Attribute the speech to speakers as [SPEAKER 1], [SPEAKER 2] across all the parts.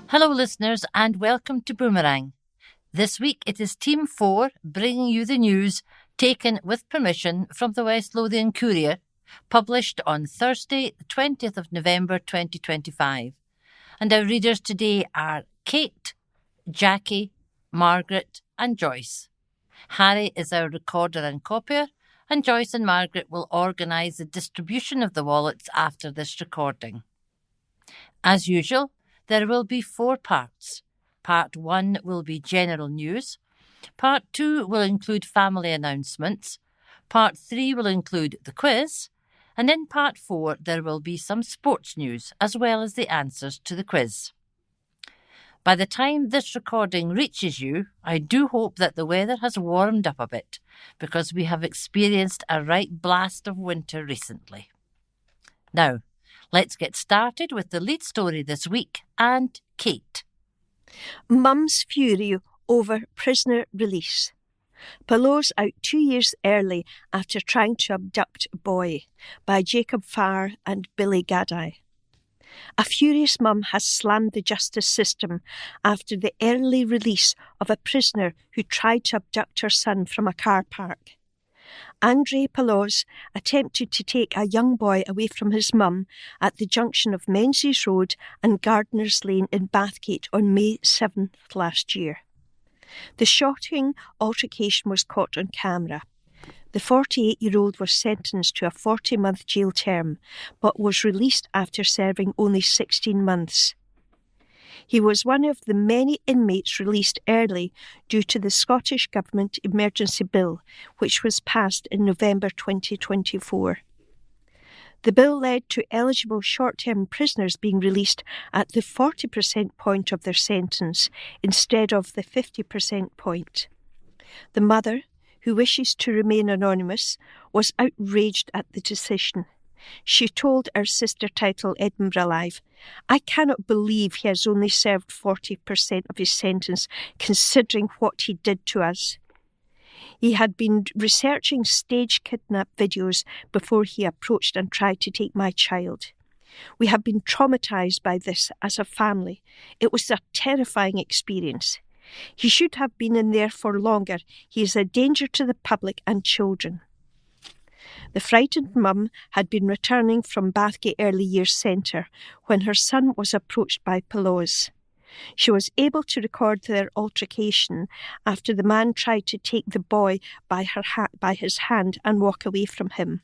[SPEAKER 1] Hello listeners and welcome to Boomerang. This week it is Team 4 bringing you the news taken with permission from the West Lothian Courier, published on Thursday the 20th of November 2025. And our readers today are Kate, Jackie, Margaret and Joyce. Harry is our recorder and copier, and Joyce and Margaret will organise the distribution of the wallets after this recording. As usual, there will be 4 parts. Part 1 will be general news. Part 2 will include family announcements. Part 3 will include the quiz. And in Part 4 there will be some sports news as well as the answers to the quiz. By the time this recording reaches you, I do hope that the weather has warmed up a bit because we have experienced a right blast of winter recently. Now, let's get started with the lead story this week and Kate.
[SPEAKER 2] Mum's fury over prisoner release. Pillows out 2 years early after trying to abduct a boy by Jacob Farr and Billy Gaddai. A furious mum has slammed the justice system after the early release of a prisoner who tried to abduct her son from a car park. Andre Peloz attempted to take a young boy away from his mum at the junction of Menzies Road and Gardeners Lane in Bathgate on May 7th last year. The shocking altercation was caught on camera. The 48-year-old was sentenced to a 40-month jail term, but was released after serving only 16 months. He was one of the many inmates released early due to the Scottish Government Emergency Bill, which was passed in November 2024. The bill led to eligible short-term prisoners being released at the 40% point of their sentence instead of the 50% point. The mother, who wishes to remain anonymous, was outraged at the decision. She told our sister title Edinburgh Live, "I cannot believe he has only served 40% of his sentence, considering what he did to us. He had been researching stage kidnap videos before he approached and tried to take my child. We have been traumatised by this as a family. It was a terrifying experience. He should have been in there for longer. He is a danger to the public and children." The frightened mum had been returning from Bathgate Early Years Centre when her son was approached by Peloz. She was able to record their altercation after the man tried to take the boy by his hand and walk away from him.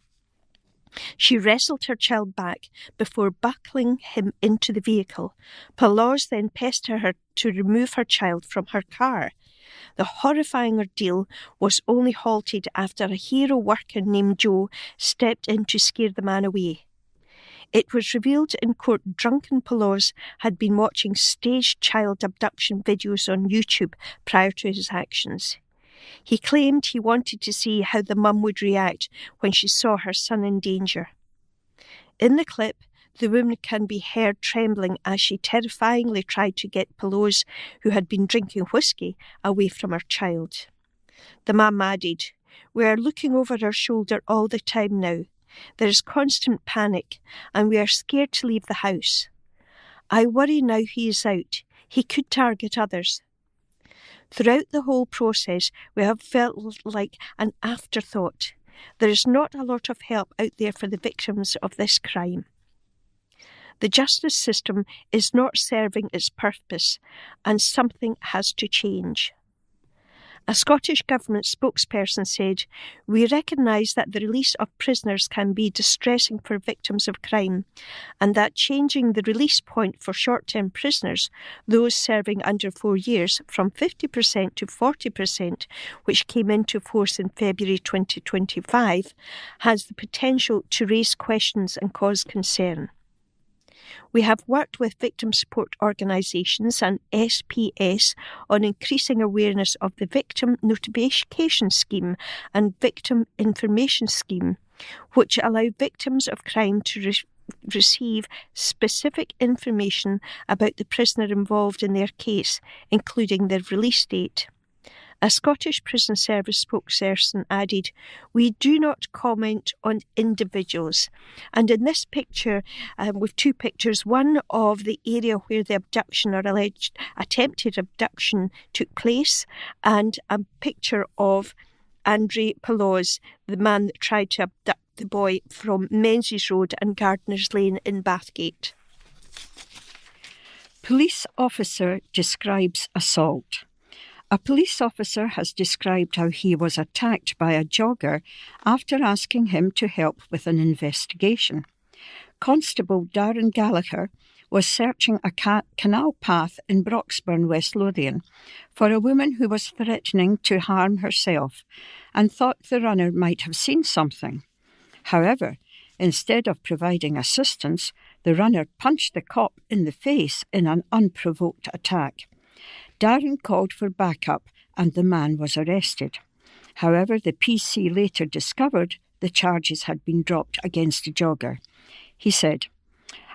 [SPEAKER 2] She wrestled her child back before buckling him into the vehicle. Peloz then pestered her to remove her child from her car. The horrifying ordeal was only halted after a hero worker named Joe stepped in to scare the man away. It was revealed in court drunken Peloz had been watching staged child abduction videos on YouTube prior to his actions. He claimed he wanted to see how the mum would react when she saw her son in danger. In the clip, the woman can be heard trembling as she terrifyingly tried to get Peloz, who had been drinking whiskey, away from her child. The mum added, "We are looking over our shoulder all the time now. There is constant panic and we are scared to leave the house. I worry now he is out. He could target others." Throughout the whole process, we have felt like an afterthought. There is not a lot of help out there for the victims of this crime. The justice system is not serving its purpose, and something has to change. A Scottish Government spokesperson said, "We recognise that the release of prisoners can be distressing for victims of crime, and that changing the release point for short-term prisoners, those serving under 4 years, from 50% to 40%, which came into force in February 2025, has the potential to raise questions and cause concern. We have worked with victim support organisations and SPS on increasing awareness of the Victim Notification Scheme and Victim Information Scheme, which allow victims of crime to receive specific information about the prisoner involved in their case, including their release date. A Scottish Prison Service spokesperson added, "We do not comment on individuals." And in this picture, with two pictures, one of the area where the abduction or alleged attempted abduction took place, and a picture of Andre Pelosi, the man that tried to abduct the boy from Menzies Road and Gardeners Lane in Bathgate.
[SPEAKER 3] Police officer describes assault. A police officer has described how he was attacked by a jogger after asking him to help with an investigation. Constable Darren Gallagher was searching a canal path in Broxburn, West Lothian, for a woman who was threatening to harm herself and thought the runner might have seen something. However, instead of providing assistance, the runner punched the cop in the face in an unprovoked attack. Darren called for backup and the man was arrested. However, the PC later discovered the charges had been dropped against the jogger. He said,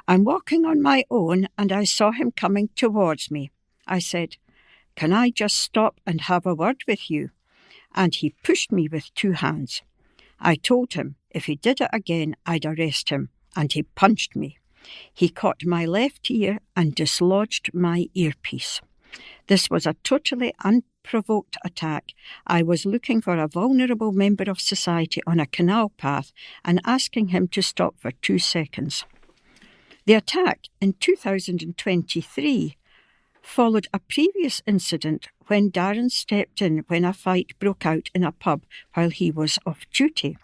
[SPEAKER 3] "I'm walking on my own and I saw him coming towards me. I said, 'Can I just stop and have a word with you?' And he pushed me with two hands. I told him if he did it again, I'd arrest him, and he punched me. He caught my left ear and dislodged my earpiece. This was a totally unprovoked attack. I was looking for a vulnerable member of society on a canal path and asking him to stop for 2 seconds. The attack in 2023 followed a previous incident when Darren stepped in when a fight broke out in a pub while he was off duty.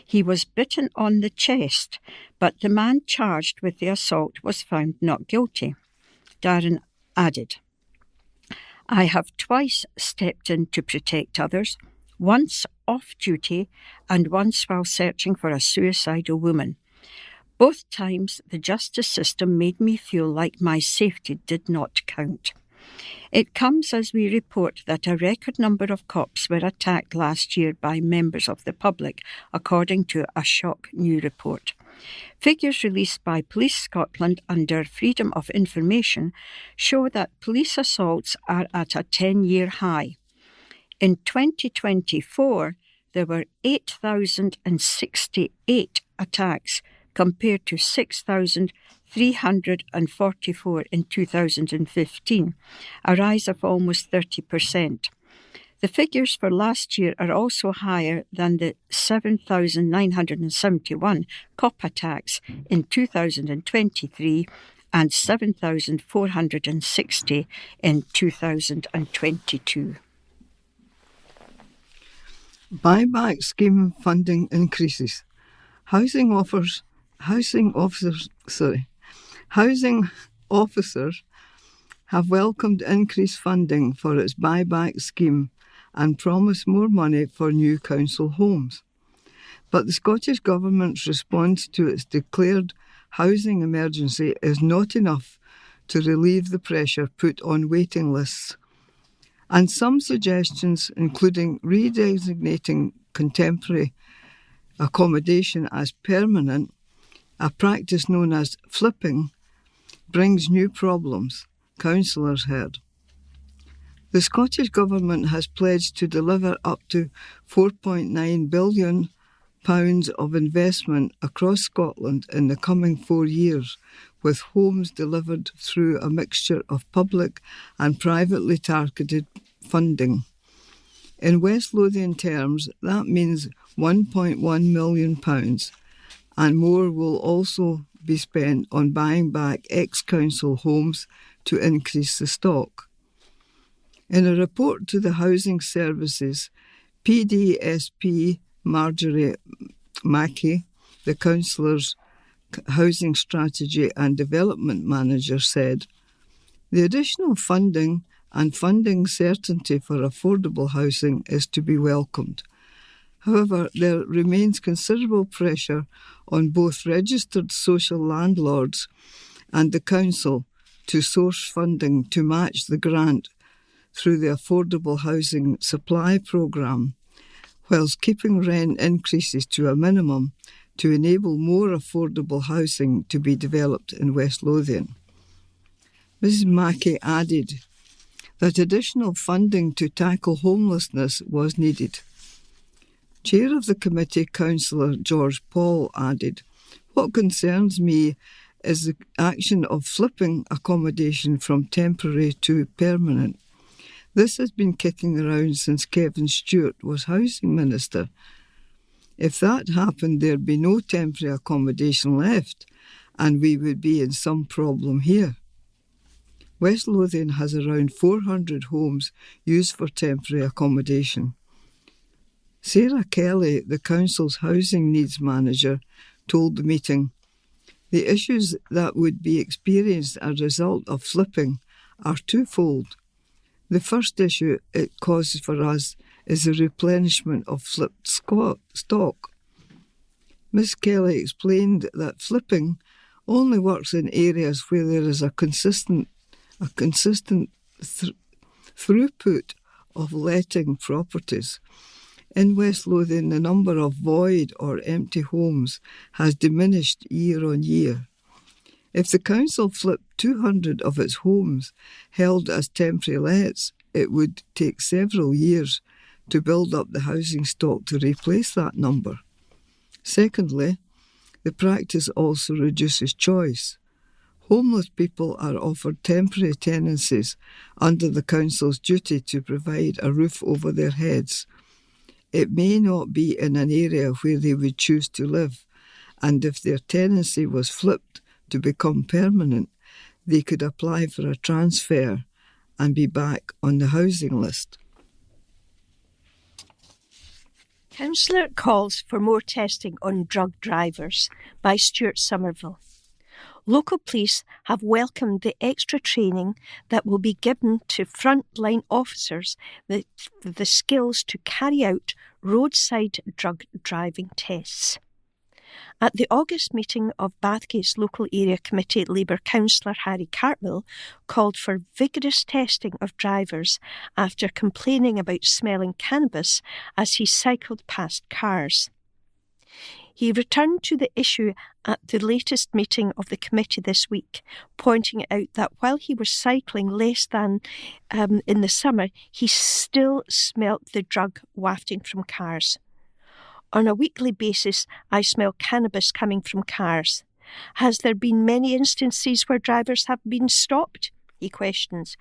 [SPEAKER 3] He was bitten on the chest, but the man charged with the assault was found not guilty. Darren added, "I have twice stepped in to protect others, once off duty and once while searching for a suicidal woman. Both times the justice system made me feel like my safety did not count. It comes as we report that a record number of cops were attacked last year by members of the public, according to a shock new report. Figures released by Police Scotland under Freedom of Information show that police assaults are at a 10-year high. In 2024, there were 8,068 attacks compared to 6,344 in 2015, a rise of almost 30%. The figures for last year are also higher than the 7,971 cop attacks in 2023 and 7,460 in 2022.
[SPEAKER 4] Buyback scheme funding increases. Housing officers have welcomed increased funding for its buyback scheme and promised more money for new council homes. But the Scottish Government's response to its declared housing emergency is not enough to relieve the pressure put on waiting lists. And some suggestions, including redesignating contemporary accommodation as permanent, a practice known as flipping, brings new problems, councillors heard. The Scottish Government has pledged to deliver up to £4.9 billion of investment across Scotland in the coming 4 years, with homes delivered through a mixture of public and privately targeted funding. In West Lothian terms, that means £1.1 million, and more will also be spent on buying back ex-council homes to increase the stock. In a report to the Housing Services, PDSP Marjorie Mackey, the councillor's Housing Strategy and Development Manager, said, "The additional funding and funding certainty for affordable housing is to be welcomed. However, there remains considerable pressure on both registered social landlords and the council to source funding to match the grant through the Affordable Housing Supply Programme, whilst keeping rent increases to a minimum to enable more affordable housing to be developed in West Lothian." Mrs Mackey added, that additional funding to tackle homelessness was needed. Chair of the committee, Councillor George Paul, added, "What concerns me is the action of flipping accommodation from temporary to permanent. This has been kicking around since Kevin Stewart was Housing Minister. If that happened, there'd be no temporary accommodation left, and we would be in some problem here." West Lothian has around 400 homes used for temporary accommodation. Sarah Kelly, the council's housing needs manager, told the meeting, "The issues that would be experienced as a result of flipping are twofold. The first issue it causes for us is the replenishment of flipped stock." Ms. Kelly explained that flipping only works in areas where there is a consistent throughput of letting properties. In West Lothian, the number of void or empty homes has diminished year on year. If the council flipped 200 of its homes held as temporary lets, it would take several years to build up the housing stock to replace that number. Secondly, the practice also reduces choice. Homeless people are offered temporary tenancies under the council's duty to provide a roof over their heads. It may not be in an area where they would choose to live, and if their tenancy was flipped to become permanent, they could apply for a transfer and be back on the housing list.
[SPEAKER 2] Councillor calls for more testing on drug drivers by Stuart Somerville. Local police have welcomed the extra training that will be given to frontline officers with the skills to carry out roadside drug driving tests. At the August meeting of Bathgate's local area committee, Labour councillor Harry Cartmill called for vigorous testing of drivers after complaining about smelling cannabis as he cycled past cars. He returned to the issue at the latest meeting of the committee this week, pointing out that while he was cycling less than in the summer, he still smelt the drug wafting from cars. "On a weekly basis, I smell cannabis coming from cars. Has there been many instances where drivers have been stopped?" he questions.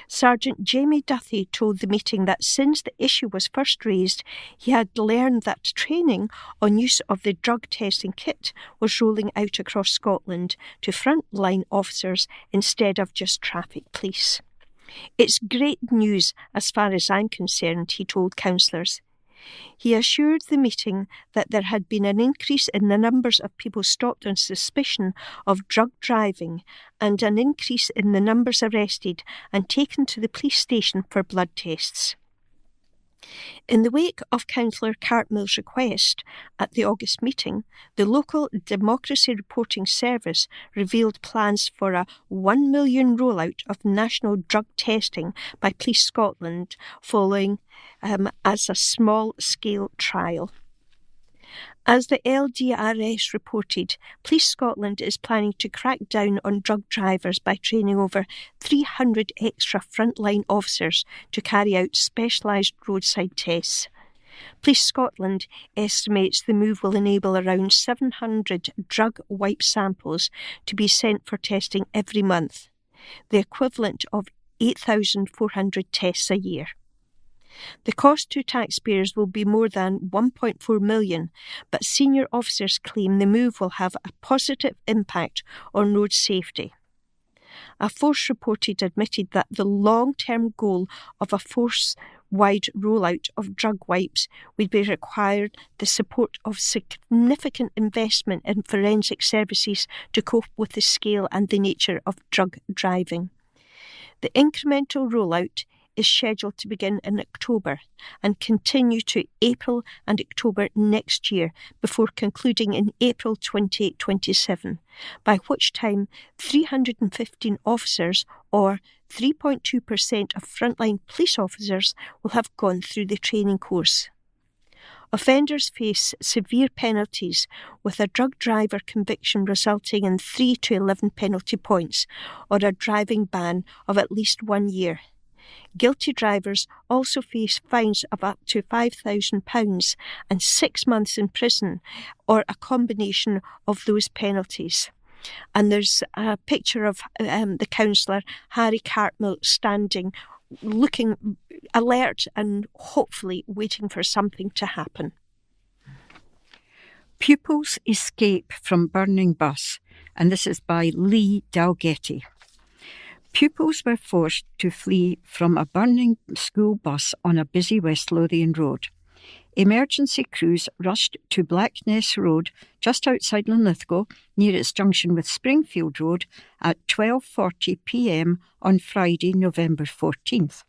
[SPEAKER 2] Sergeant Jamie Duthie told the meeting that since the issue was first raised, he had learned that training on use of the drug testing kit was rolling out across Scotland to frontline officers instead of just traffic police. "It's great news as far as I'm concerned," he told councillors. He assured the meeting that there had been an increase in the numbers of people stopped on suspicion of drug driving and an increase in the numbers arrested and taken to the police station for blood tests. In the wake of Councillor Cartmill's request at the August meeting, the local Democracy Reporting Service revealed plans for a 1 million rollout of national drug testing by Police Scotland following as a small-scale trial. As the LDRS reported, Police Scotland is planning to crack down on drug drivers by training over 300 extra frontline officers to carry out specialised roadside tests. Police Scotland estimates the move will enable around 700 drug wipe samples to be sent for testing every month, the equivalent of 8,400 tests a year. The cost to taxpayers will be more than 1.4 million, but senior officers claim the move will have a positive impact on road safety. A force reported admitted that the long-term goal of a force-wide rollout of drug wipes would be required the support of significant investment in forensic services to cope with the scale and the nature of drug driving. The incremental rollout is scheduled to begin in October and continue to April and October next year before concluding in April 2027, by which time 315 officers, or 3.2% of frontline police officers, will have gone through the training course. Offenders face severe penalties, with a drug driver conviction resulting in 3 to 11 penalty points or a driving ban of at least 1 year. Guilty drivers also face fines of up to £5,000 and 6 months in prison, or a combination of those penalties. And there's a picture of the councillor, Harry Cartmill, standing, looking alert and hopefully waiting for something to happen.
[SPEAKER 3] Pupils escape from burning bus, and this is by Lee Dalgetty. Pupils were forced to flee from a burning school bus on a busy West Lothian road. Emergency crews rushed to Blackness Road, just outside Linlithgow, near its junction with Springfield Road, at 12:40 p.m. on Friday, November 14th.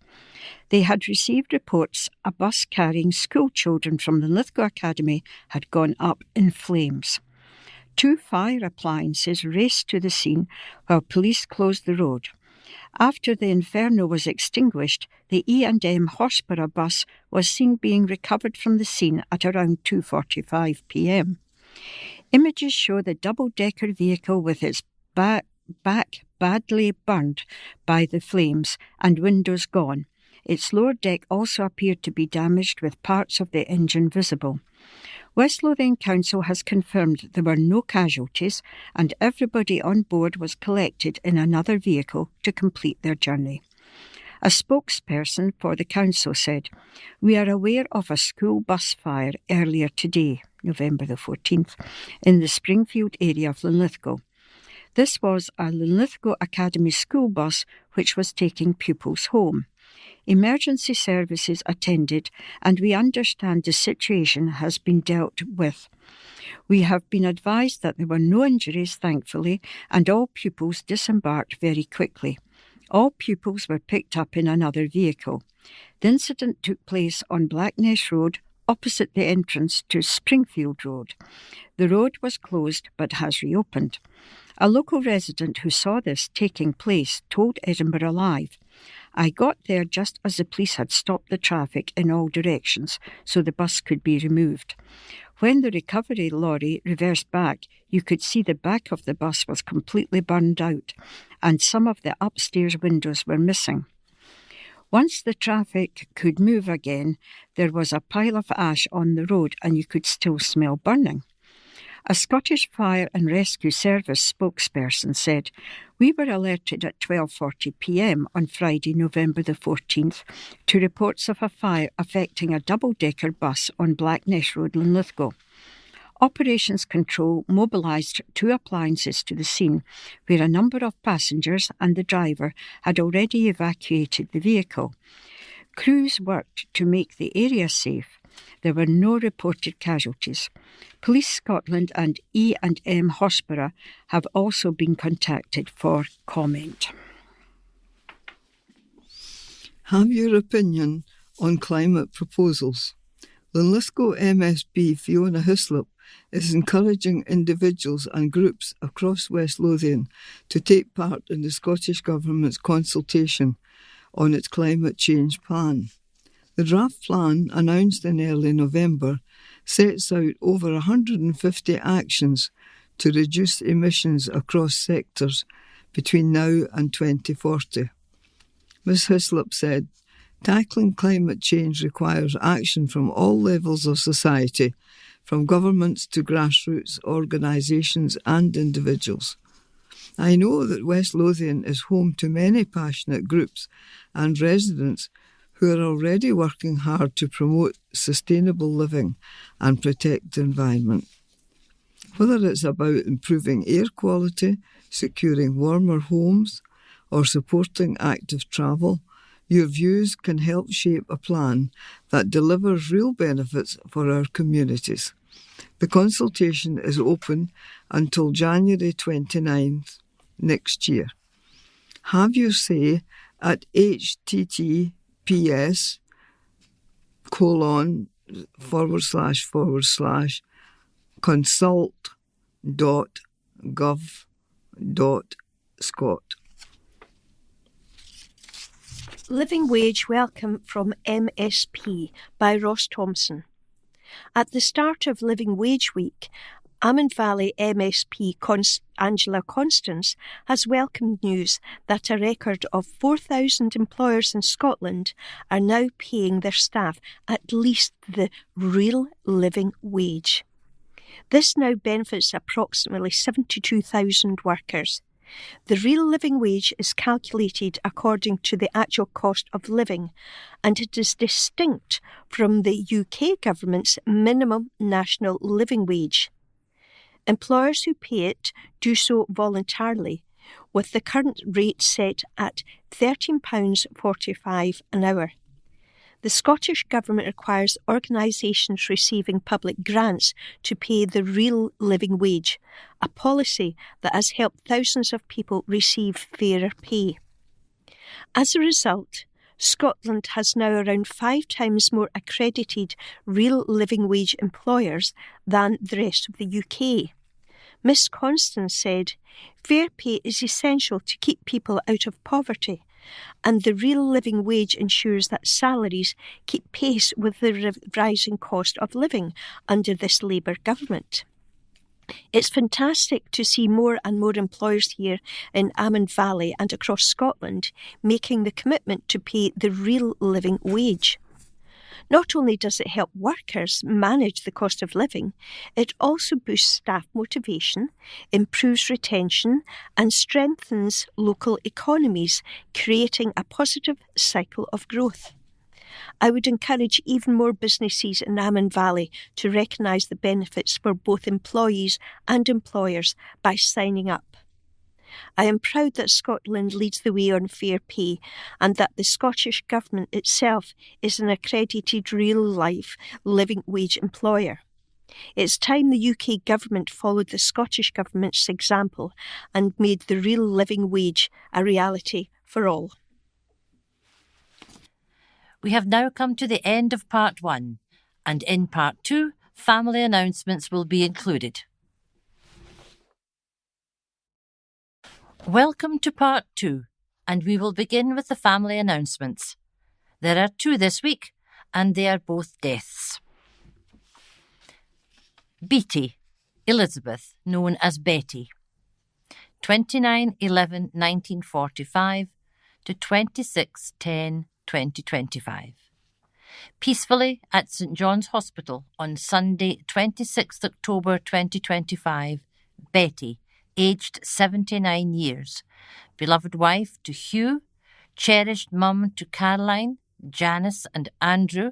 [SPEAKER 3] They had received reports a bus carrying school children from Linlithgow Academy had gone up in flames. 2 fire appliances raced to the scene while police closed the road. After the inferno was extinguished, the E&M Horsburgh bus was seen being recovered from the scene at around 2:45 p.m. Images show the double-decker vehicle with its back badly burned by the flames and windows gone. Its lower deck also appeared to be damaged with parts of the engine visible. West Lothian Council has confirmed there were no casualties and everybody on board was collected in another vehicle to complete their journey. A spokesperson for the council said, "We are aware of a school bus fire earlier today, November the 14th, in the Springfield area of Linlithgow. This was a Linlithgow Academy school bus which was taking pupils home. Emergency services attended and we understand the situation has been dealt with. We have been advised that there were no injuries, thankfully, and all pupils disembarked very quickly. All pupils were picked up in another vehicle. The incident took place on Blackness Road, opposite the entrance to Springfield Road. The road was closed but has reopened. A local resident who saw this taking place told Edinburgh Live, "I got there just as the police had stopped the traffic in all directions so the bus could be removed. When the recovery lorry reversed back, you could see the back of the bus was completely burned out and some of the upstairs windows were missing. Once the traffic could move again, there was a pile of ash on the road and you could still smell burning." A Scottish Fire and Rescue Service spokesperson said, "We were alerted at 12:40 p.m. on Friday, November the 14th, to reports of a fire affecting a double-decker bus on Blackness Road, Linlithgow. Operations Control mobilised 2 appliances to the scene, where a number of passengers and the driver had already evacuated the vehicle. Crews worked to make the area safe. There were no reported casualties. Police Scotland and E&M Horsburgh have also been contacted for comment."
[SPEAKER 4] Have your opinion on climate proposals. Linlithgow MSP Fiona Hislop is encouraging individuals and groups across West Lothian to take part in the Scottish Government's consultation on its climate change plan. The draft plan, announced in early November, sets out over 150 actions to reduce emissions across sectors between now and 2040. Ms Hislop said, "Tackling climate change requires action from all levels of society, from governments to grassroots organisations and individuals. I know that West Lothian is home to many passionate groups and residents who are already working hard to promote sustainable living and protect the environment. Whether it's about improving air quality, securing warmer homes, or supporting active travel, your views can help shape a plan that delivers real benefits for our communities. The consultation is open until January 29th next year. Have your say at https://consult.gov.scot.
[SPEAKER 2] Living Wage Welcome from MSP by Ross Thompson. At the start of Living Wage Week, Amman Valley MSP Angela Constance has welcomed news that a record of 4,000 employers in Scotland are now paying their staff at least the real living wage. This now benefits approximately 72,000 workers. The real living wage is calculated according to the actual cost of living, and it is distinct from the UK government's minimum national living wage. Employers who pay it do so voluntarily, with the current rate set at £13.45 an hour. The Scottish Government requires organisations receiving public grants to pay the real living wage, a policy that has helped thousands of people receive fairer pay. As a result, Scotland has now around 5 times more accredited real living wage employers than the rest of the UK. Miss Constance said, "Fair pay is essential to keep people out of poverty, and the real living wage ensures that salaries keep pace with the rising cost of living under this Labour government." It's fantastic to see more and more employers here in Amman Valley and across Scotland making the commitment to pay the real living wage. Not only does it help workers manage the cost of living, it also boosts staff motivation, improves retention, and strengthens local economies, creating a positive cycle of growth. I would encourage even more businesses in Amman Valley to recognise the benefits for both employees and employers by signing up. I am proud that Scotland leads the way on fair pay and that the Scottish Government itself is an accredited real-life living wage employer. It's time the UK Government followed the Scottish Government's example and made the real living wage a reality for all.
[SPEAKER 1] We have now come to the end of Part 1, and in Part 2, family announcements will be included. Welcome to Part 2, and we will begin with the family announcements. There are 2 this week, and they are both deaths. Beattie, Elizabeth, known as Betty, 29/11/1945 to 26/10/2025. Peacefully at St John's Hospital on Sunday 26 October 2025, Betty, aged 79 years, beloved wife to Hugh, cherished mum to Caroline, Janice and Andrew,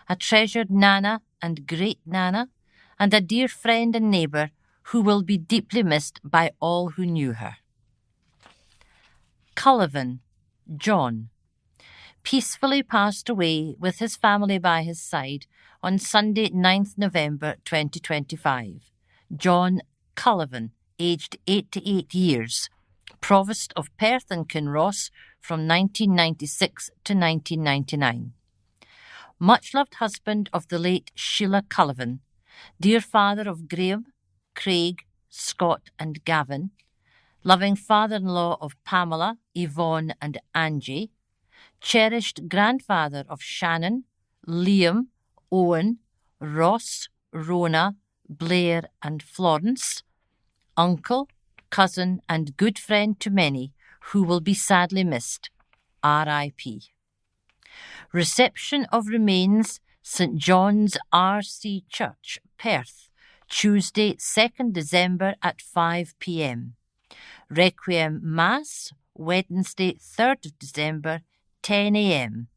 [SPEAKER 1] a treasured Nana and great-Nana, and a dear friend and neighbour who will be deeply missed by all who knew her. Cullivan, John, peacefully passed away with his family by his side on Sunday 9th November 2025. John Cullivan, aged 88 years, Provost of Perth and Kinross from 1996 to 1999. Much-loved husband of the late Sheila Cullivan, dear father of Graham, Craig, Scott and Gavin, loving father-in-law of Pamela, Yvonne and Angie, cherished grandfather of Shannon, Liam, Owen, Ross, Rona, Blair and Florence, uncle, cousin and good friend to many who will be sadly missed. R.I.P. Reception of remains, St John's R.C. Church, Perth, Tuesday 2nd December at 5 p.m. Requiem Mass, Wednesday 3rd of December, 10 a.m.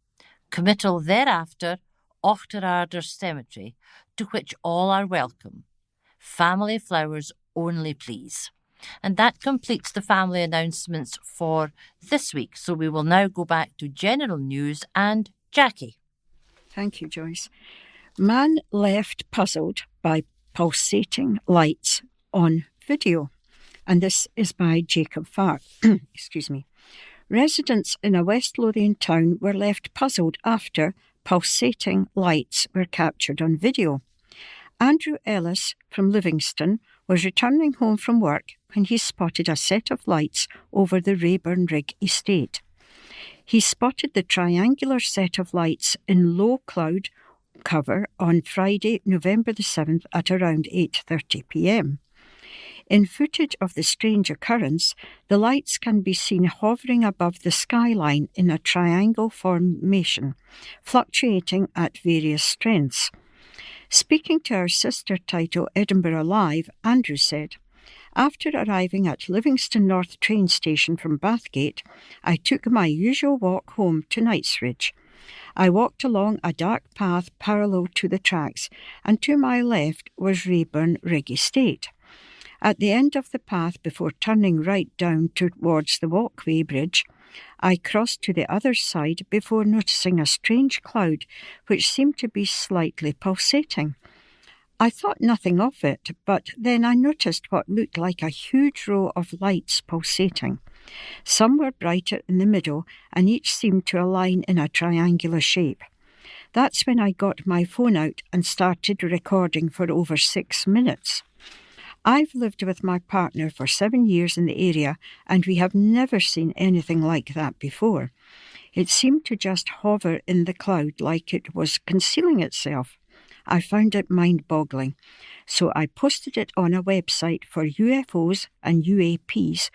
[SPEAKER 1] Committal thereafter, Ochterarder Cemetery, to which all are welcome. Family flowers only, please. And that completes the family announcements for this week. So we will now go back to general news and Jackie.
[SPEAKER 3] Thank you, Joyce. Man left puzzled by pulsating lights on video. And this is by Jacob Farr. Excuse me. Residents in a West Lothian town were left puzzled after pulsating lights were captured on video. Andrew Ellis from Livingston was returning home from work when he spotted a set of lights over the Rayburn Rig estate. He spotted the triangular set of lights in low cloud cover on Friday, November the 7th at around 8:30 p.m. In footage of the strange occurrence, the lights can be seen hovering above the skyline in a triangle formation, fluctuating at various strengths. Speaking to our sister title Edinburgh Live, Andrew said, "After arriving at Livingston North train station from Bathgate, I took my usual walk home to Knightsbridge. I walked along a dark path parallel to the tracks, and to my left was Rayburn Rig Estate. At the end of the path, before turning right down towards the walkway bridge, I crossed to the other side before noticing a strange cloud which seemed to be slightly pulsating. I thought nothing of it, but then I noticed what looked like a huge row of lights pulsating. Some were brighter in the middle, and each seemed to align in a triangular shape. That's when I got my phone out and started recording for over 6 minutes. I've lived with my partner for 7 years in the area, and we have never seen anything like that before. It seemed to just hover in the cloud like it was concealing itself. I found it mind-boggling, so I posted it on a website for UFOs and UAPs.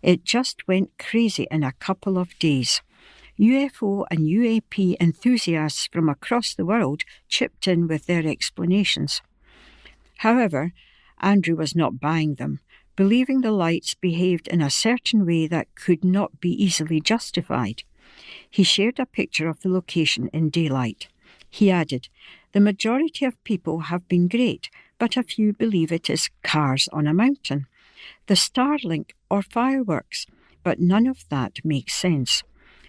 [SPEAKER 3] It just went crazy in a couple of days. UFO and UAP enthusiasts from across the world chipped in with their explanations. However, Andrew was not buying them, believing the lights behaved in a certain way that could not be easily justified. He shared a picture of the location in daylight. He added, "The majority of people have been great, but a few believe it is cars on a mountain, the Starlink or fireworks, but none of that makes sense.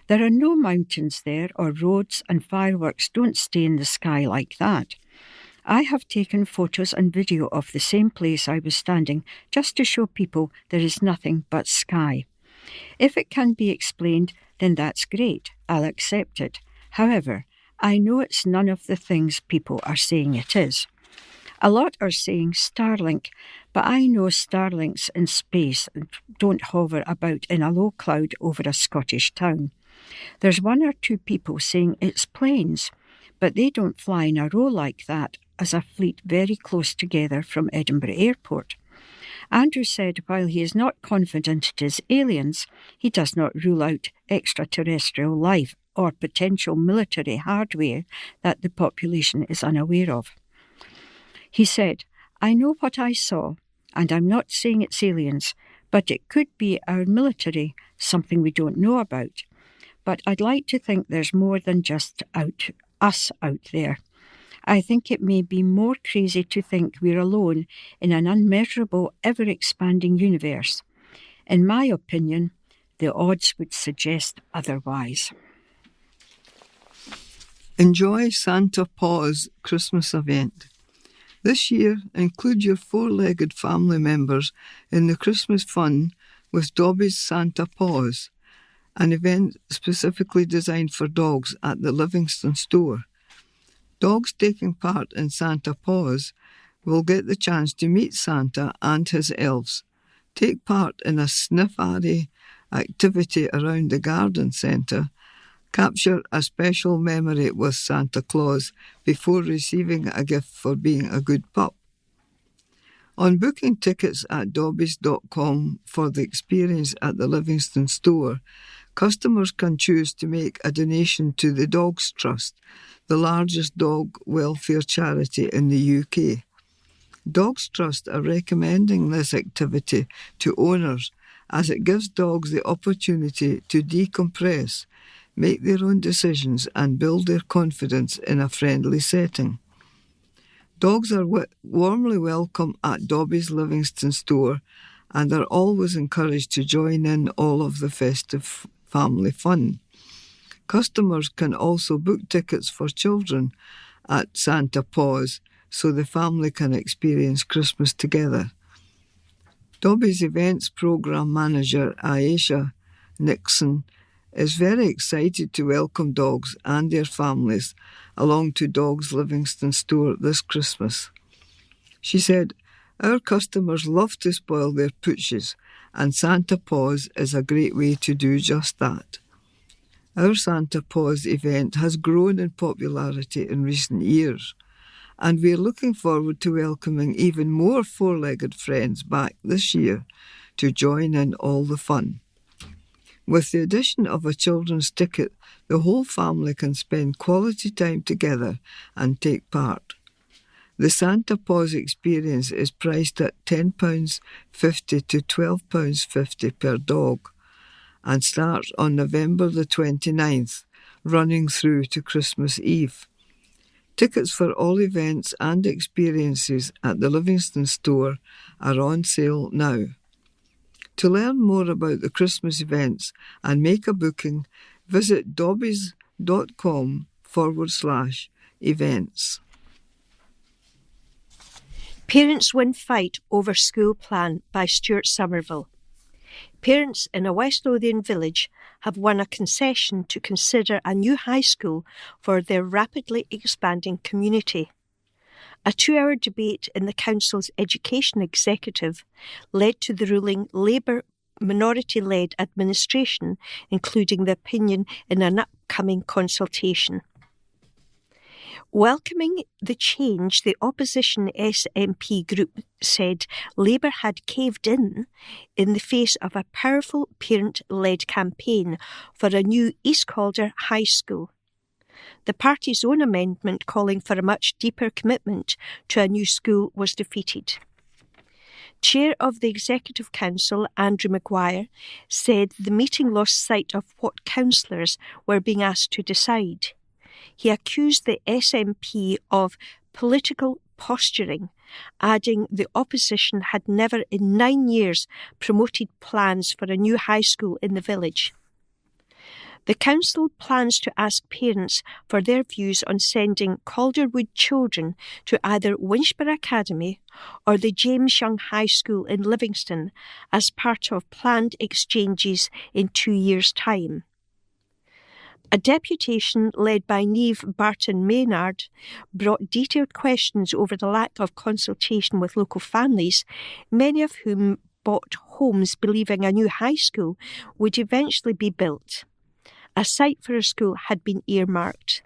[SPEAKER 3] There are no mountains there or roads, and fireworks don't stay in the sky like that. I have taken photos and video of the same place I was standing just to show people there is nothing but sky. If it can be explained, then that's great. I'll accept it. However, I know it's none of the things people are saying it is. A lot are saying Starlink, but I know Starlinks in space don't hover about in a low cloud over a Scottish town. There's 1 or 2 people saying it's planes, but they don't fly in a row like that as a fleet very close together from Edinburgh Airport." Andrew said while he is not confident it is aliens, he does not rule out extraterrestrial life or potential military hardware that the population is unaware of. He said, "I know what I saw, and I'm not saying it's aliens, but it could be our military, something we don't know about. But I'd like to think there's more than just us out there. I think it may be more crazy to think we're alone in an unmeasurable, ever-expanding universe. In my opinion, the odds would suggest otherwise."
[SPEAKER 4] Enjoy Santa Paws Christmas event. This year, include your 4-legged family members in the Christmas fun with Dobby's Santa Paws, an event specifically designed for dogs at the Livingston store. Dogs taking part in Santa Paws will get the chance to meet Santa and his elves, take part in a sniff-ary activity around the garden centre, capture a special memory with Santa Claus before receiving a gift for being a good pup. On booking tickets at dobbys.com for the experience at the Livingston store, customers can choose to make a donation to the Dogs Trust, the largest dog welfare charity in the UK. Dogs Trust are recommending this activity to owners as it gives dogs the opportunity to decompress, make their own decisions and build their confidence in a friendly setting. Dogs are warmly welcome at Dobby's Livingston store and are always encouraged to join in all of the festive family fun. Customers can also book tickets for children at Santa Paws so the family can experience Christmas together. Dobby's events programme manager Aisha Nixon is very excited to welcome dogs and their families along to Dogs Livingston store this Christmas. She said, "Our customers love to spoil their pooches, and Santa Paws is a great way to do just that." Our Santa Paws event has grown in popularity in recent years, and we're looking forward to welcoming even more four-legged friends back this year to join in all the fun. With the addition of a children's ticket, the whole family can spend quality time together and take part. The Santa Paws experience is priced at £10.50 to £12.50 per dog and starts on November the 29th, running through to Christmas Eve. Tickets for all events and experiences at the Livingston store are on sale now. To learn more about the Christmas events and make a booking, visit dobbies.com/events.
[SPEAKER 2] Parents win fight over school plan by Stuart Somerville. Parents in a West Lothian village have won a concession to consider a new high school for their rapidly expanding community. A 2-hour debate in the council's education executive led to the ruling Labour minority-led administration, including the opinion in an upcoming consultation. Welcoming the change, the opposition SNP group said Labour had caved in the face of a powerful parent-led campaign for a new East Calder High School. The party's own amendment calling for a much deeper commitment to a new school was defeated. Chair of the Executive Council, Andrew Maguire, said the meeting lost sight of what councillors were being asked to decide. He accused the SNP of political posturing, adding the opposition had never in 9 years promoted plans for a new high school in the village. The council plans to ask parents for their views on sending Calderwood children to either Winchborough Academy or the James Young High School in Livingston as part of planned exchanges in 2 years' time. A deputation led by Niamh Barton Maynard brought detailed questions over the lack of consultation with local families, many of whom bought homes believing a new high school would eventually be built. A site for a school had been earmarked.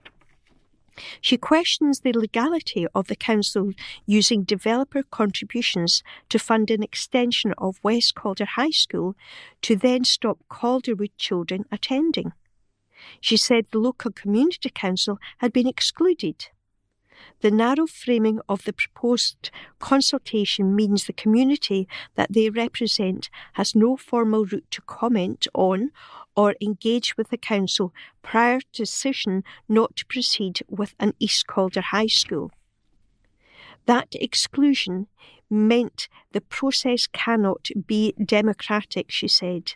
[SPEAKER 2] She questions the legality of the council using developer contributions to fund an extension of West Calder High School to then stop Calderwood children attending. She said the local community council had been excluded. The narrow framing of the proposed consultation means the community that they represent has no formal route to comment on or engage with the council prior to decision not to proceed with an East Calder High School. That exclusion meant the process cannot be democratic, she said.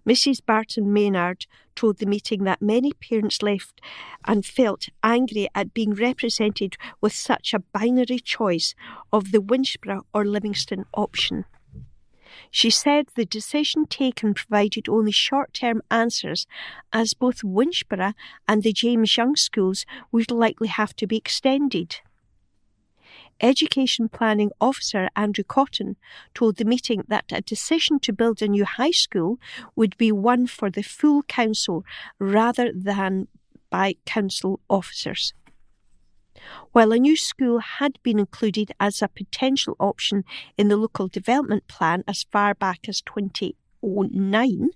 [SPEAKER 2] Mrs. Barton Maynard told the meeting that many parents left and felt angry at being represented with such a binary choice of the Winchborough or Livingston option. She said the decision taken provided only short-term answers, as both Winchborough and the James Young schools would likely have to be extended. Education Planning Officer Andrew Cotton told the meeting that a decision to build a new high school would be one for the full council rather than by council officers. While a new school had been included as a potential option in the local development plan as far back as 2009,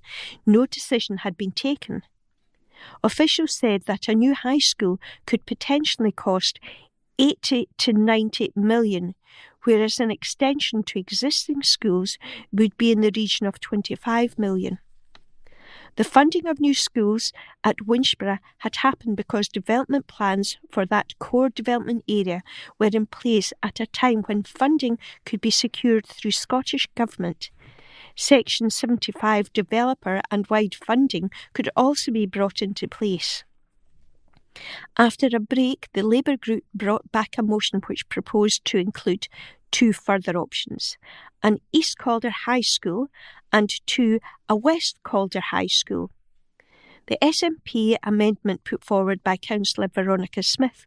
[SPEAKER 2] no decision had been taken. Officials said that a new high school could potentially cost 80 to 90 million, whereas an extension to existing schools would be in the region of 25 million. The funding of new schools at Winchborough had happened because development plans for that core development area were in place at a time when funding could be secured through Scottish Government. Section 75 developer and wide funding could also be brought into place. After a break, the Labour group brought back a motion which proposed to include 2 further options: an East Calder High School and 2, a West Calder High School. The SNP amendment put forward by Councillor Veronica Smith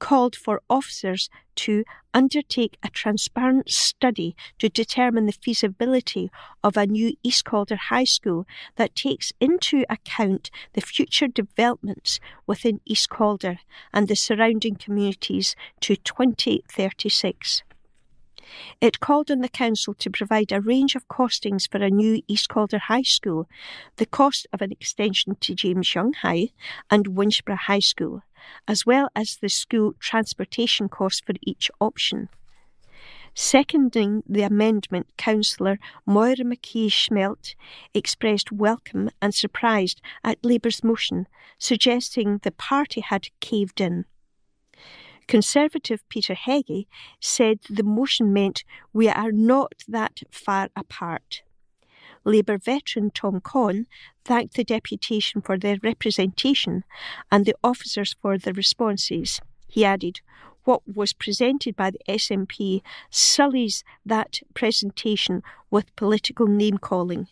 [SPEAKER 2] called for officers to undertake a transparent study to determine the feasibility of a new East Calder High School that takes into account the future developments within East Calder and the surrounding communities to 2036. It called on the council to provide a range of costings for a new East Calder High School, the cost of an extension to James Young High and Winchborough High School, as well as the school transportation costs for each option. Seconding the amendment, Councillor Moira McKee-Schmelt expressed welcome and surprise at Labour's motion, suggesting the party had caved in. Conservative Peter Heggie said the motion meant we are not that far apart. Labour veteran Tom Conn thanked the deputation for their representation and the officers for their responses. He added, "What was presented by the SNP sullies that presentation with political name-calling.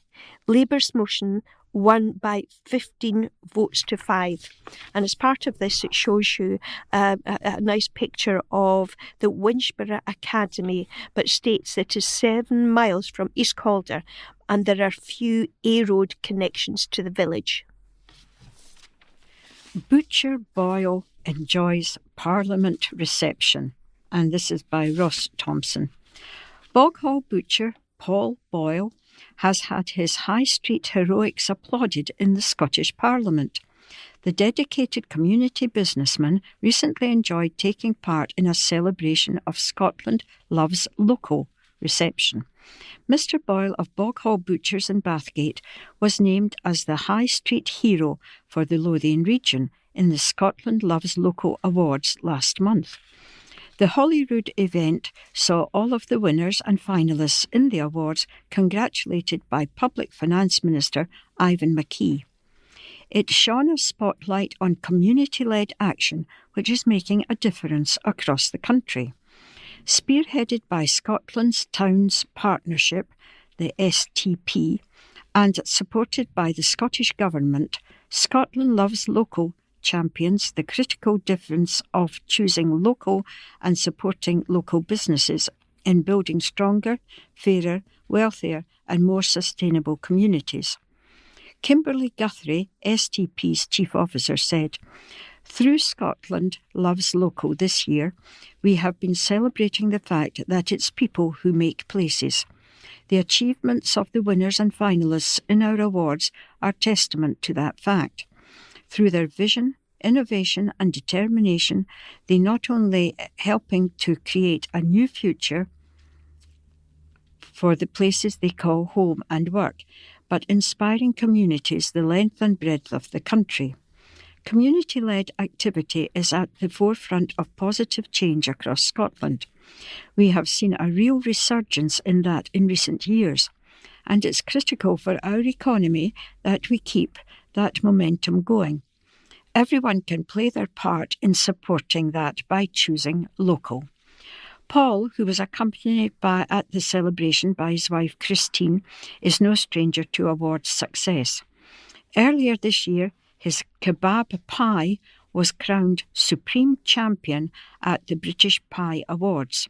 [SPEAKER 2] Labour's motion won by 15 votes to 5. And as part of this, it shows you a nice picture of the Winchborough Academy, but states it is 7 miles from East Calder, and there are few A-road connections to the village.
[SPEAKER 3] Butcher Boyle enjoys Parliament reception, and this is by Ross Thompson. Boghall butcher Paul Boyle has had his High Street heroics applauded in the Scottish Parliament. The dedicated community businessman recently enjoyed taking part in a celebration of Scotland Loves Local reception. Mr. Boyle of Boghall Butchers in Bathgate was named as the High Street hero for the Lothian region in the Scotland Loves Local Awards last month. The Holyrood event saw all of the winners and finalists in the awards congratulated by Public Finance Minister Ivan McKee. It shone a spotlight on community-led action which is making a difference across the country. Spearheaded by Scotland's Towns Partnership, the STP, and supported by the Scottish Government, Scotland Loves Local champions the critical difference of choosing local and supporting local businesses in building stronger, fairer, wealthier and more sustainable communities. Kimberly Guthrie, STP's Chief Officer, said, "Through Scotland Loves Local this year, we have been celebrating the fact that it's people who make places. The achievements of the winners and finalists in our awards are testament to that fact. Through their vision, innovation and determination, they not only helping to create a new future for the places they call home and work, but inspiring communities the length and breadth of the country. Community-led activity is at the forefront of positive change across Scotland. We have seen a real resurgence in that in recent years, and it's critical for our economy that we keep that momentum going. Everyone can play their part in supporting that by choosing local." Paul, who was accompanied at the celebration by his wife Christine, is no stranger to award success. Earlier this year, his kebab pie was crowned Supreme Champion at the British Pie Awards.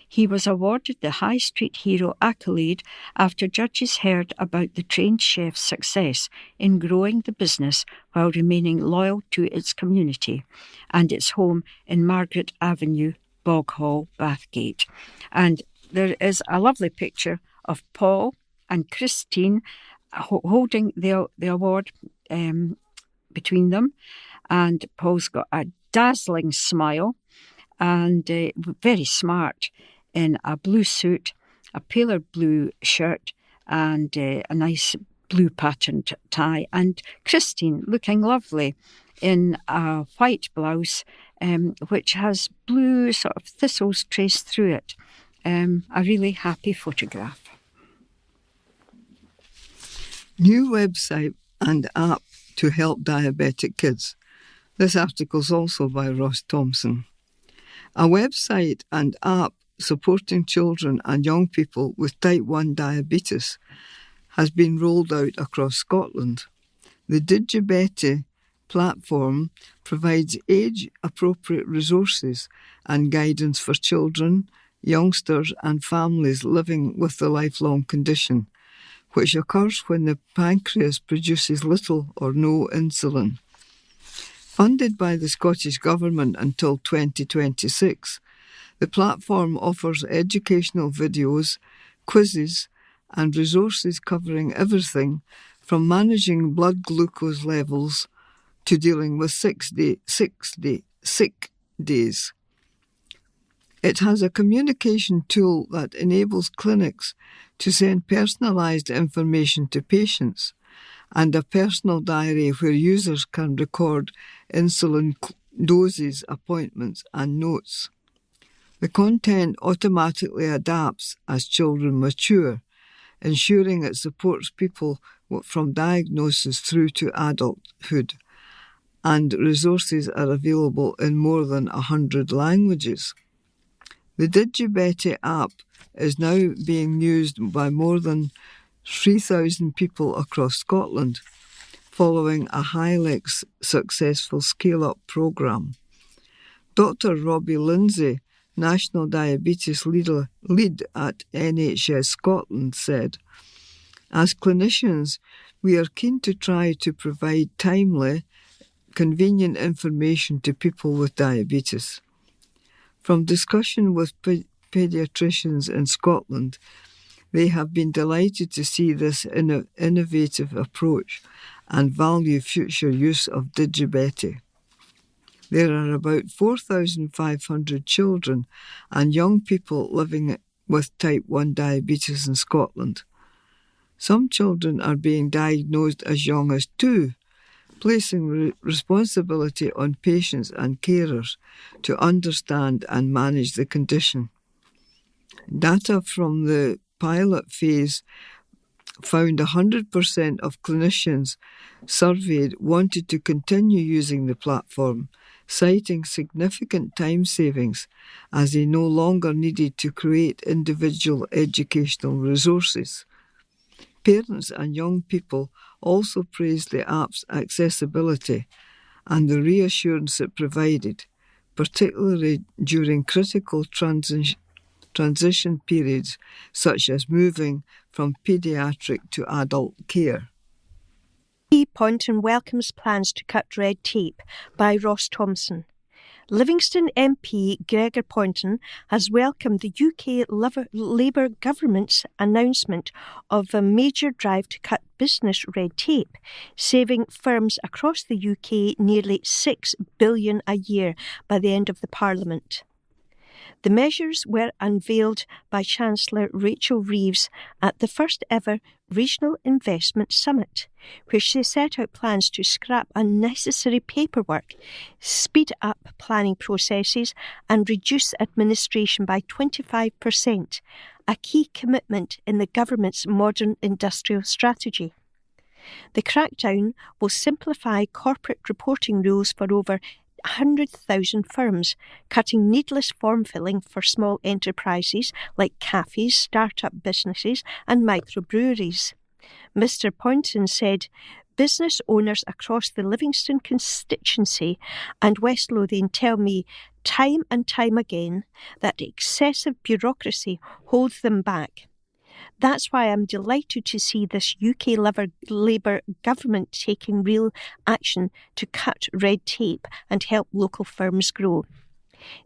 [SPEAKER 3] He was awarded the High Street Hero accolade after judges heard about the trained chef's success in growing the business while remaining loyal to its community and its home in Margaret Avenue, Boghall, Bathgate. And there is a lovely picture of Paul and Christine holding the award between them. And Paul's got a dazzling smile and very smart in a blue suit, a paler blue shirt and a nice blue patterned tie. And Christine looking lovely in a white blouse which has blue sort of thistles traced through it. A really happy photograph.
[SPEAKER 4] New website and app to help diabetic kids. This article is also by Ross Thompson. A website and app supporting children and young people with type 1 diabetes has been rolled out across Scotland. The Digibeti platform provides age-appropriate resources and guidance for children, youngsters and families living with the lifelong condition, which occurs when the pancreas produces little or no insulin. Funded by the Scottish Government until 2026, the platform offers educational videos, quizzes and resources covering everything from managing blood glucose levels to dealing with sick days. It has a communication tool that enables clinics to send personalised information to patients and a personal diary where users can record insulin doses, appointments and notes. The content automatically adapts as children mature, ensuring it supports people from diagnosis through to adulthood, and resources are available in more than 100 languages. The Digibeti app is now being used by more than 3,000 people across Scotland, following a highly successful scale-up programme. Dr. Robbie Lindsay, National Diabetes Lead at NHS Scotland, said, "As clinicians, we are keen to try to provide timely, convenient information to people with diabetes. From discussion with paediatricians in Scotland, they have been delighted to see this innovative approach and value future use of Digibeti. There are about 4,500 children and young people living with type 1 diabetes in Scotland. Some children are being diagnosed as young as 2, placing responsibility on patients and carers to understand and manage the condition. Data from the pilot phase found 100% of clinicians surveyed wanted to continue using the platform, citing significant time savings as they no longer needed to create individual educational resources. Parents and young people also praised the app's accessibility and the reassurance it provided, particularly during critical transition periods such as moving from paediatric to adult care.
[SPEAKER 2] Poynton welcomes plans to cut red tape by Ross Thompson. Livingston MP Gregor Poynton has welcomed the UK Labour government's announcement of a major drive to cut business red tape, saving firms across the UK nearly $6 billion a year by the end of the Parliament. The measures were unveiled by Chancellor Rachel Reeves at the first ever Regional Investment Summit, where she set out plans to scrap unnecessary paperwork, speed up planning processes and reduce administration by 25%, a key commitment in the government's modern industrial strategy. The crackdown will simplify corporate reporting rules for over 100,000 firms, cutting needless form filling for small enterprises like cafes, start-up businesses and microbreweries. Mr. Poynton said, "Business owners across the Livingston constituency and West Lothian tell me time and time again that excessive bureaucracy holds them back. That's why I'm delighted to see this UK Labour government taking real action to cut red tape and help local firms grow.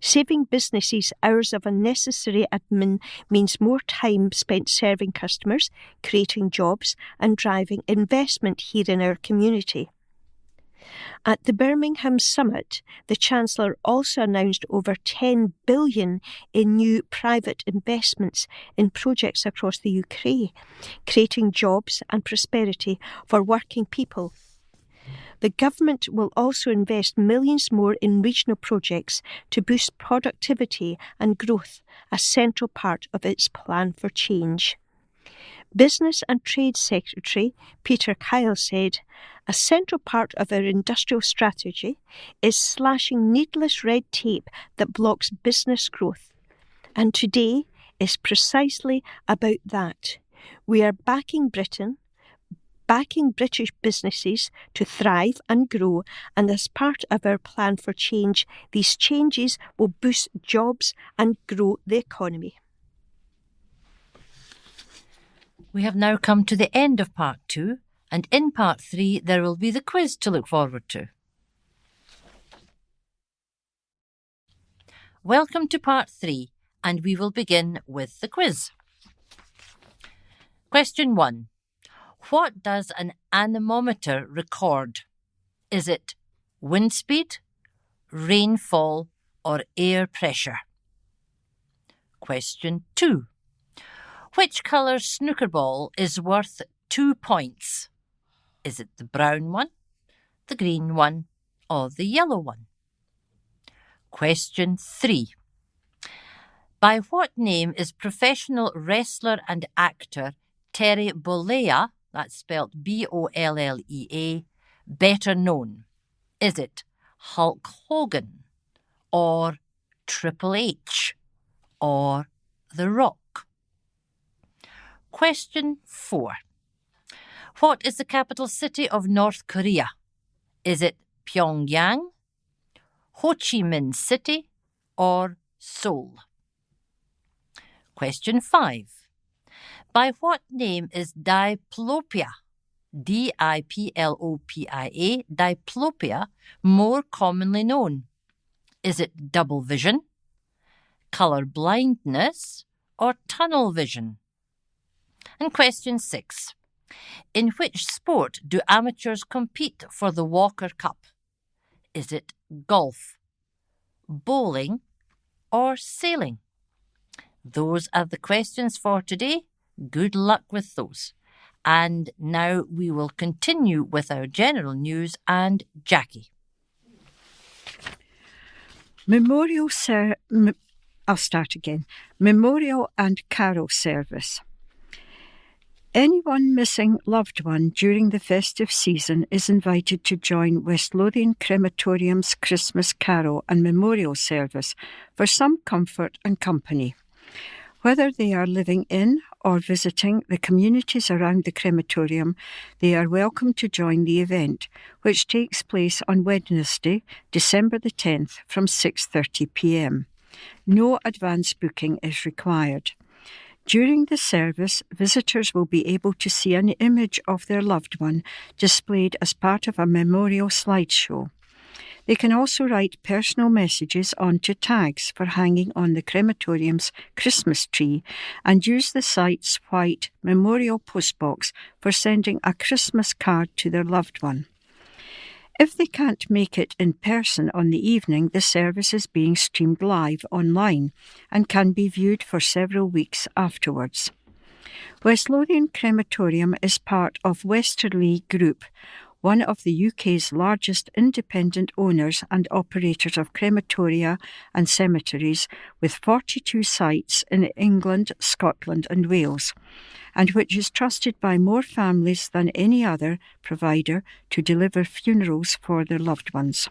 [SPEAKER 2] Saving businesses hours of unnecessary admin means more time spent serving customers, creating jobs and driving investment here in our community." At the Birmingham Summit, the Chancellor also announced over $10 billion in new private investments in projects across the UK, creating jobs and prosperity for working people. The government will also invest millions more in regional projects to boost productivity and growth, a central part of its plan for change. Business and Trade Secretary Peter Kyle said, "A central part of our industrial strategy is slashing needless red tape that blocks business growth. And today, is precisely about that. We are backing Britain, backing British businesses to thrive and grow, and as part of our plan for change, these changes will boost jobs and grow the economy.
[SPEAKER 1] We have now come to the end of Part 2, and in Part 3 there will be the quiz to look forward to. Welcome to Part 3, and we will begin with the quiz. Question 1. What does an anemometer record? Is it wind speed, rainfall, or air pressure? Question 2. Which colour snooker ball is worth 2 points? Is it the brown one, the green one, or the yellow one? Question 3. By what name is professional wrestler and actor Terry Bollea, that's spelled Bollea, better known? Is it Hulk Hogan, or Triple H, or The Rock? Question 4. What is the capital city of North Korea? Is it Pyongyang, Ho Chi Minh City, or Seoul? Question 5. By what name is diplopia, Diplopia, diplopia, more commonly known? Is it double vision, colour blindness, or tunnel vision? And question 6. In which sport do amateurs compete for the Walker Cup? Is it golf, bowling, or sailing? Those are the questions for today. Good luck with those. And now we will continue with our general news and Jackie.
[SPEAKER 3] Memorial and carol service. Anyone missing loved one during the festive season is invited to join West Lothian Crematorium's Christmas Carol and Memorial Service for some comfort and company. Whether they are living in or visiting the communities around the crematorium, they are welcome to join the event, which takes place on Wednesday, December the 10th from 6:30 p.m. No advance booking is required. During the service, visitors will be able to see an image of their loved one displayed as part of a memorial slideshow. They can also write personal messages onto tags for hanging on the crematorium's Christmas tree and use the site's white memorial postbox for sending a Christmas card to their loved one. If they can't make it in person on the evening, the service is being streamed live online and can be viewed for several weeks afterwards. West Lothian Crematorium is part of Westerly Group, one of the UK's largest independent owners and operators of crematoria and cemeteries, with 42 sites in England, Scotland and Wales, and which is trusted by more families than any other provider to deliver funerals for their loved ones.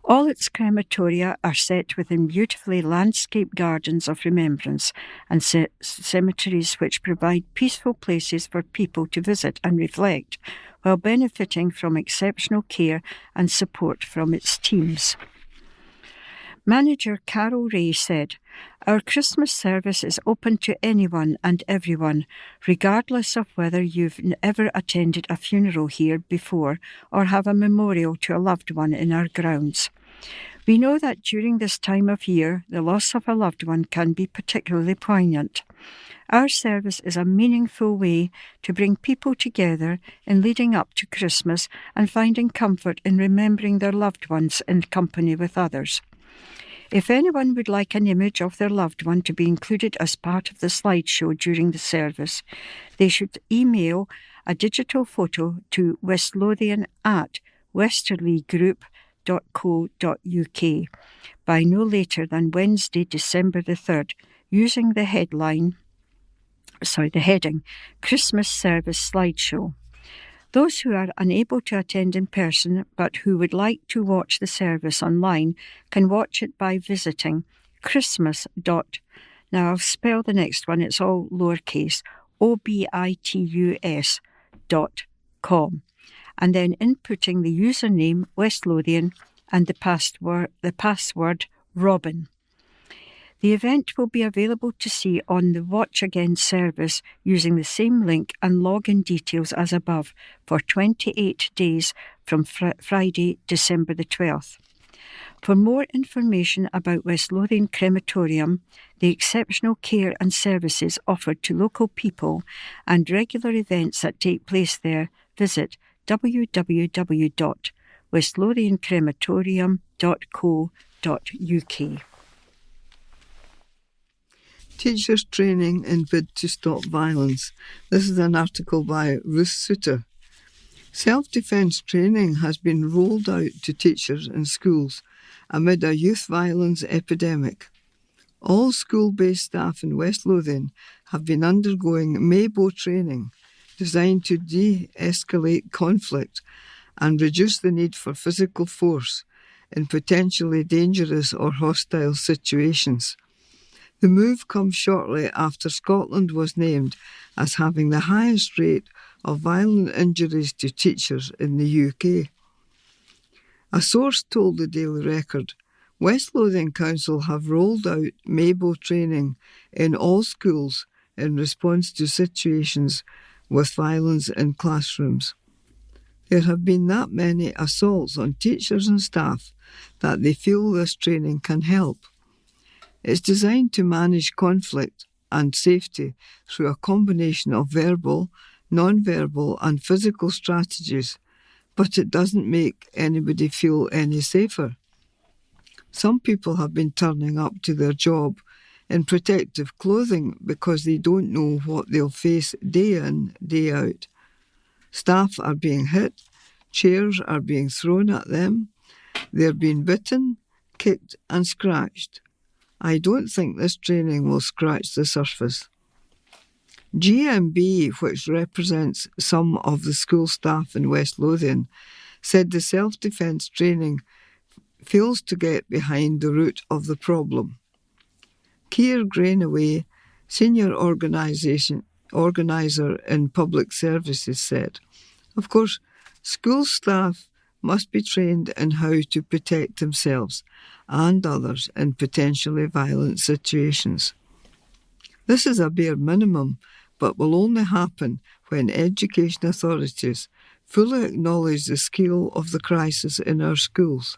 [SPEAKER 3] All its crematoria are set within beautifully landscaped gardens of remembrance and cemeteries which provide peaceful places for people to visit and reflect, while benefiting from exceptional care and support from its teams. Manager Carol Ray said, "Our Christmas service is open to anyone and everyone, regardless of whether you've ever attended a funeral here before or have a memorial to a loved one in our grounds. We know that during this time of year, the loss of a loved one can be particularly poignant. Our service is a meaningful way to bring people together in leading up to Christmas and finding comfort in remembering their loved ones in company with others. If anyone would like an image of their loved one to be included as part of the slideshow during the service, they should email a digital photo to westlothian@westerlygroup.co.uk by no later than Wednesday, December the 3rd, using the heading Christmas Service Slideshow. Those who are unable to attend in person but who would like to watch the service online can watch it by visiting Now I'll spell the next one, it's all lowercase, OBITUS.co.uk. westlothian.com, and then inputting the username West Lothian and the password Robin. The event will be available to see on the Watch Again service using the same link and login details as above for 28 days from Friday, December the 12th. For more information about West Lothian Crematorium, the exceptional care and services offered to local people, and regular events that take place there, visit www.westlothiancrematorium.co.uk.
[SPEAKER 4] Teachers training in bid to stop violence. This is an article by Ruth Suter. Self-defence training has been rolled out to teachers in schools amid a youth violence epidemic. All school-based staff in West Lothian have been undergoing MABO training designed to de-escalate conflict and reduce the need for physical force in potentially dangerous or hostile situations. The move comes shortly after Scotland was named as having the highest rate of violent injuries to teachers in the UK. A source told the Daily Record, West Lothian Council have rolled out MABO training in all schools in response to situations with violence in classrooms. There have been that many assaults on teachers and staff that they feel this training can help. It's designed to manage conflict and safety through a combination of verbal, non-verbal and physical strategies, but it doesn't make anybody feel any safer. Some people have been turning up to their job in protective clothing because they don't know what they'll face day in, day out. Staff are being hit, chairs are being thrown at them, they're being bitten, kicked and scratched. I don't think this training will scratch the surface. GMB, which represents some of the school staff in West Lothian, said the self-defence training fails to get behind the root of the problem. Keir Greenaway, senior organiser in public services, said, "Of course, school staff must be trained in how to protect themselves and others in potentially violent situations. This is a bare minimum, but will only happen when education authorities fully acknowledge the scale of the crisis in our schools,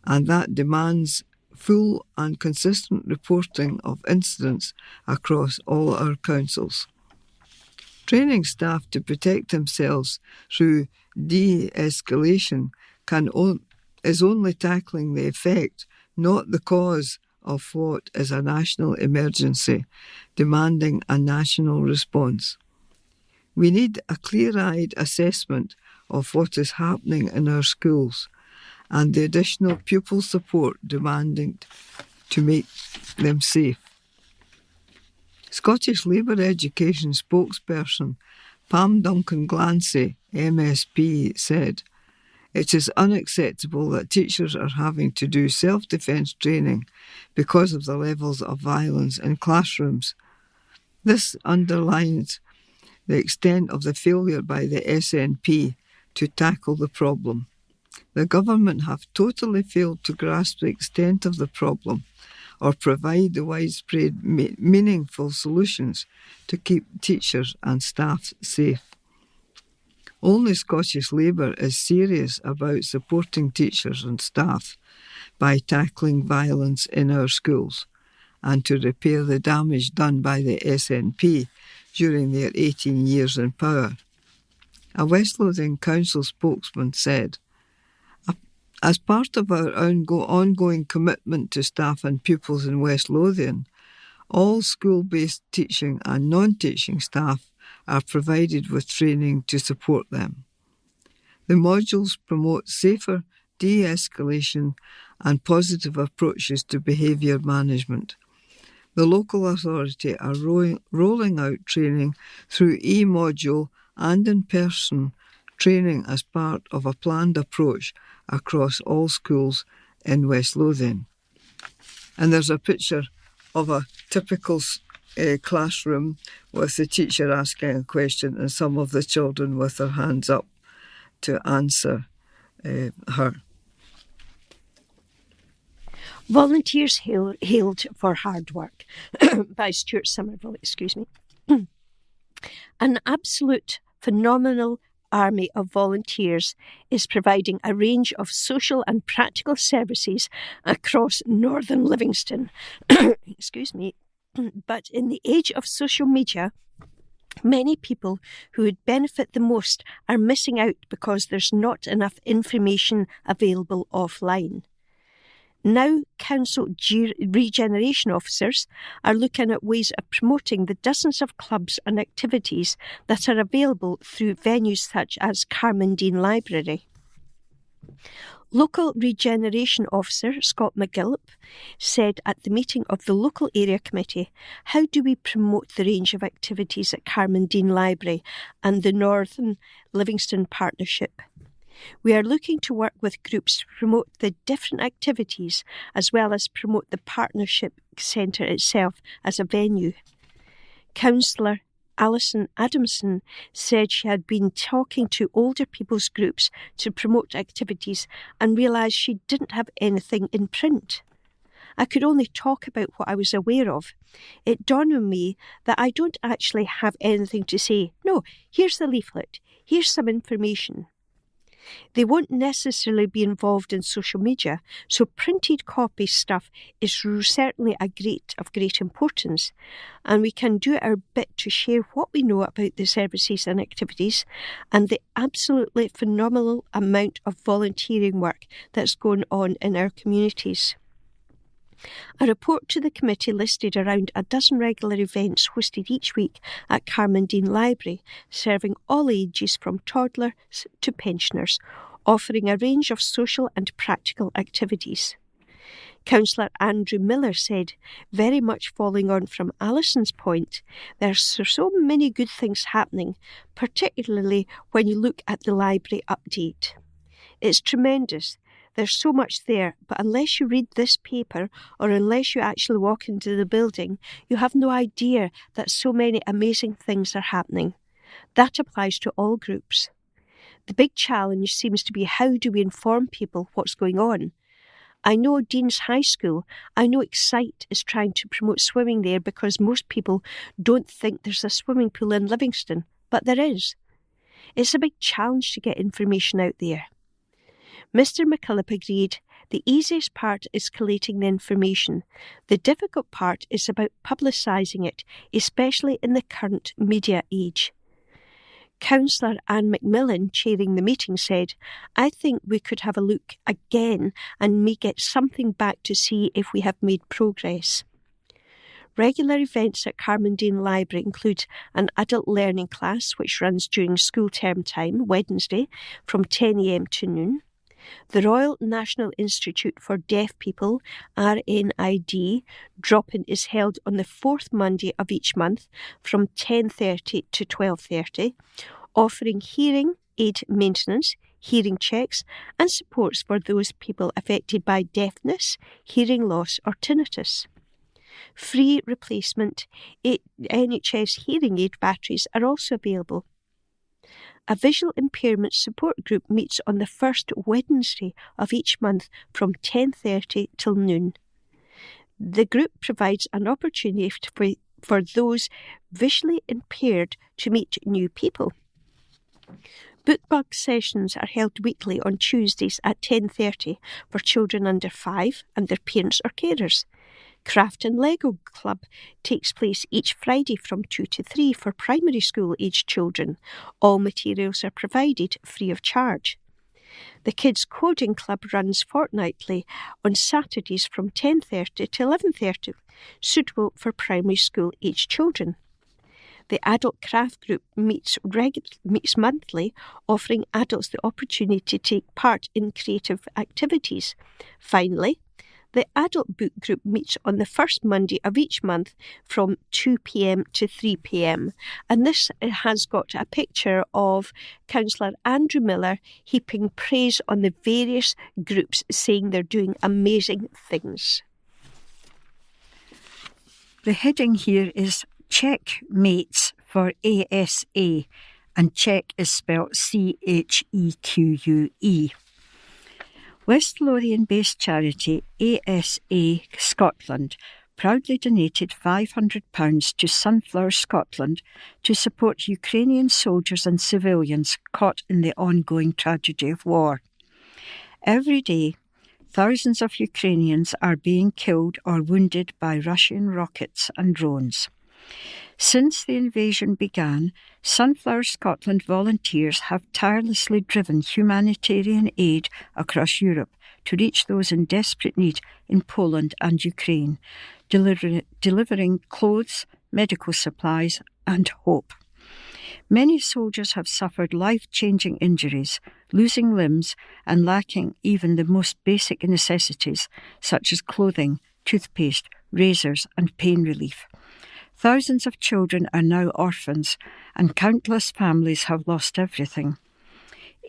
[SPEAKER 4] and that demands full and consistent reporting of incidents across all our councils. Training staff to protect themselves through de-escalation is only tackling the effect, not the cause of what is a national emergency, demanding a national response. We need a clear-eyed assessment of what is happening in our schools and the additional pupil support demanded to make them safe." Scottish Labour Education spokesperson Pam Duncan-Glancy, MSP, said, "It is unacceptable that teachers are having to do self-defence training because of the levels of violence in classrooms. This underlines the extent of the failure by the SNP to tackle the problem. The government have totally failed to grasp the extent of the problem or provide the widespread meaningful solutions to keep teachers and staff safe. Only Scottish Labour is serious about supporting teachers and staff by tackling violence in our schools and to repair the damage done by the SNP during their 18 years in power." A West Lothian Council spokesman said, "As part of our ongoing commitment to staff and pupils in West Lothian, all school-based teaching and non-teaching staff are provided with training to support them. The modules promote safer de-escalation and positive approaches to behaviour management. The local authority are rolling out training through e-module and in-person training as part of a planned approach across all schools in West Lothian." And there's a picture of a typical classroom with the teacher asking a question and some of the children with their hands up to answer her.
[SPEAKER 2] Volunteers hailed for hard work by Stuart Somerville, An absolute phenomenal army of volunteers is providing a range of social and practical services across northern Livingston. But in the age of social media, many people who would benefit the most are missing out because there's not enough information available offline. Now, council regeneration officers are looking at ways of promoting the dozens of clubs and activities that are available through venues such as Carmondine Library. Local regeneration officer Scott McGillop said at the meeting of the local area committee, "How do we promote the range of activities at Carmondine Library and the Northern Livingston Partnership? We are looking to work with groups to promote the different activities as well as promote the partnership centre itself as a venue." Councillor Alison Adamson said she had been talking to older people's groups to promote activities and realised she didn't have anything in print. "I could only talk about what I was aware of. It dawned on me that I don't actually have anything to say. No, here's the leaflet, here's some information." They won't necessarily be involved in social media, so printed copy stuff is certainly of great importance, and we can do our bit to share what we know about the services and activities and the absolutely phenomenal amount of volunteering work that's going on in our communities. A report to the committee listed around a dozen regular events hosted each week at Carmondine Library, serving all ages from toddlers to pensioners, offering a range of social and practical activities. Councillor Andrew Miller said, very much following on from Alison's point, there's so many good things happening, particularly when you look at the library update. It's tremendous. There's so much there, but unless you read this paper or unless you actually walk into the building, you have no idea that so many amazing things are happening. That applies to all groups. The big challenge seems to be how do we inform people what's going on? I know Dean's High School, I know Excite is trying to promote swimming there because most people don't think there's a swimming pool in Livingston, but there is. It's a big challenge to get information out there. Mr. McCulloch agreed, the easiest part is collating the information. The difficult part is about publicising it, especially in the current media age. Councillor Anne McMillan, chairing the meeting, said, I think we could have a look again and may get something back to see if we have made progress. Regular events at Carmondine Library include an adult learning class which runs during school term time, Wednesday, from 10 a.m. to noon. The Royal National Institute for Deaf People, RNID, drop-in is held on the fourth Monday of each month from 10:30 to 12:30, offering hearing aid maintenance, hearing checks and supports for those people affected by deafness, hearing loss or tinnitus. Free replacement NHS hearing aid batteries are also available. A visual impairment support group meets on the first Wednesday of each month from 10:30 till noon. The group provides an opportunity for those visually impaired to meet new people. Bookbug sessions are held weekly on Tuesdays at 10:30 for children under 5 and their parents or carers. Craft and Lego Club takes place each Friday from 2 to 3 for primary school aged children. All materials are provided free of charge. The Kids Coding Club runs fortnightly on Saturdays from 10:30 to 11:30, suitable for primary school aged children. The Adult Craft Group meets monthly, offering adults the opportunity to take part in creative activities. Finally, the Adult Book Group meets on the first Monday of each month from 2 p.m. to 3 p.m. And this has got a picture of Councillor Andrew Miller heaping praise on the various groups, saying they're doing amazing things.
[SPEAKER 3] The heading here is Checkmates for ASA, and check is spelled CHEQUE. West Lothian-based charity ASA Scotland proudly donated £500 to Sunflower Scotland to support Ukrainian soldiers and civilians caught in the ongoing tragedy of war. Every day, thousands of Ukrainians are being killed or wounded by Russian rockets and drones. Since the invasion began, Sunflower Scotland volunteers have tirelessly driven humanitarian aid across Europe to reach those in desperate need in Poland and Ukraine, delivering clothes, medical supplies and hope. Many soldiers have suffered life-changing injuries, losing limbs and lacking even the most basic necessities such as clothing, toothpaste, razors and pain relief. Thousands of children are now orphans and countless families have lost everything.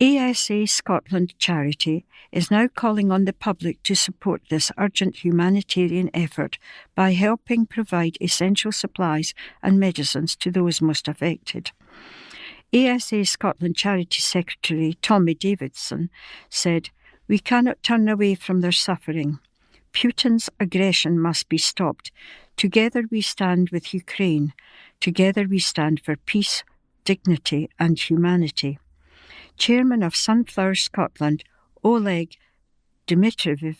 [SPEAKER 3] ASA Scotland charity is now calling on the public to support this urgent humanitarian effort by helping provide essential supplies and medicines to those most affected. ASA Scotland Charity Secretary Tommy Davidson said, "We cannot turn away from their suffering. Putin's aggression must be stopped. Together we stand with Ukraine. Together we stand for peace, dignity and humanity." Chairman of Sunflower Scotland, Oleg Dmitriev,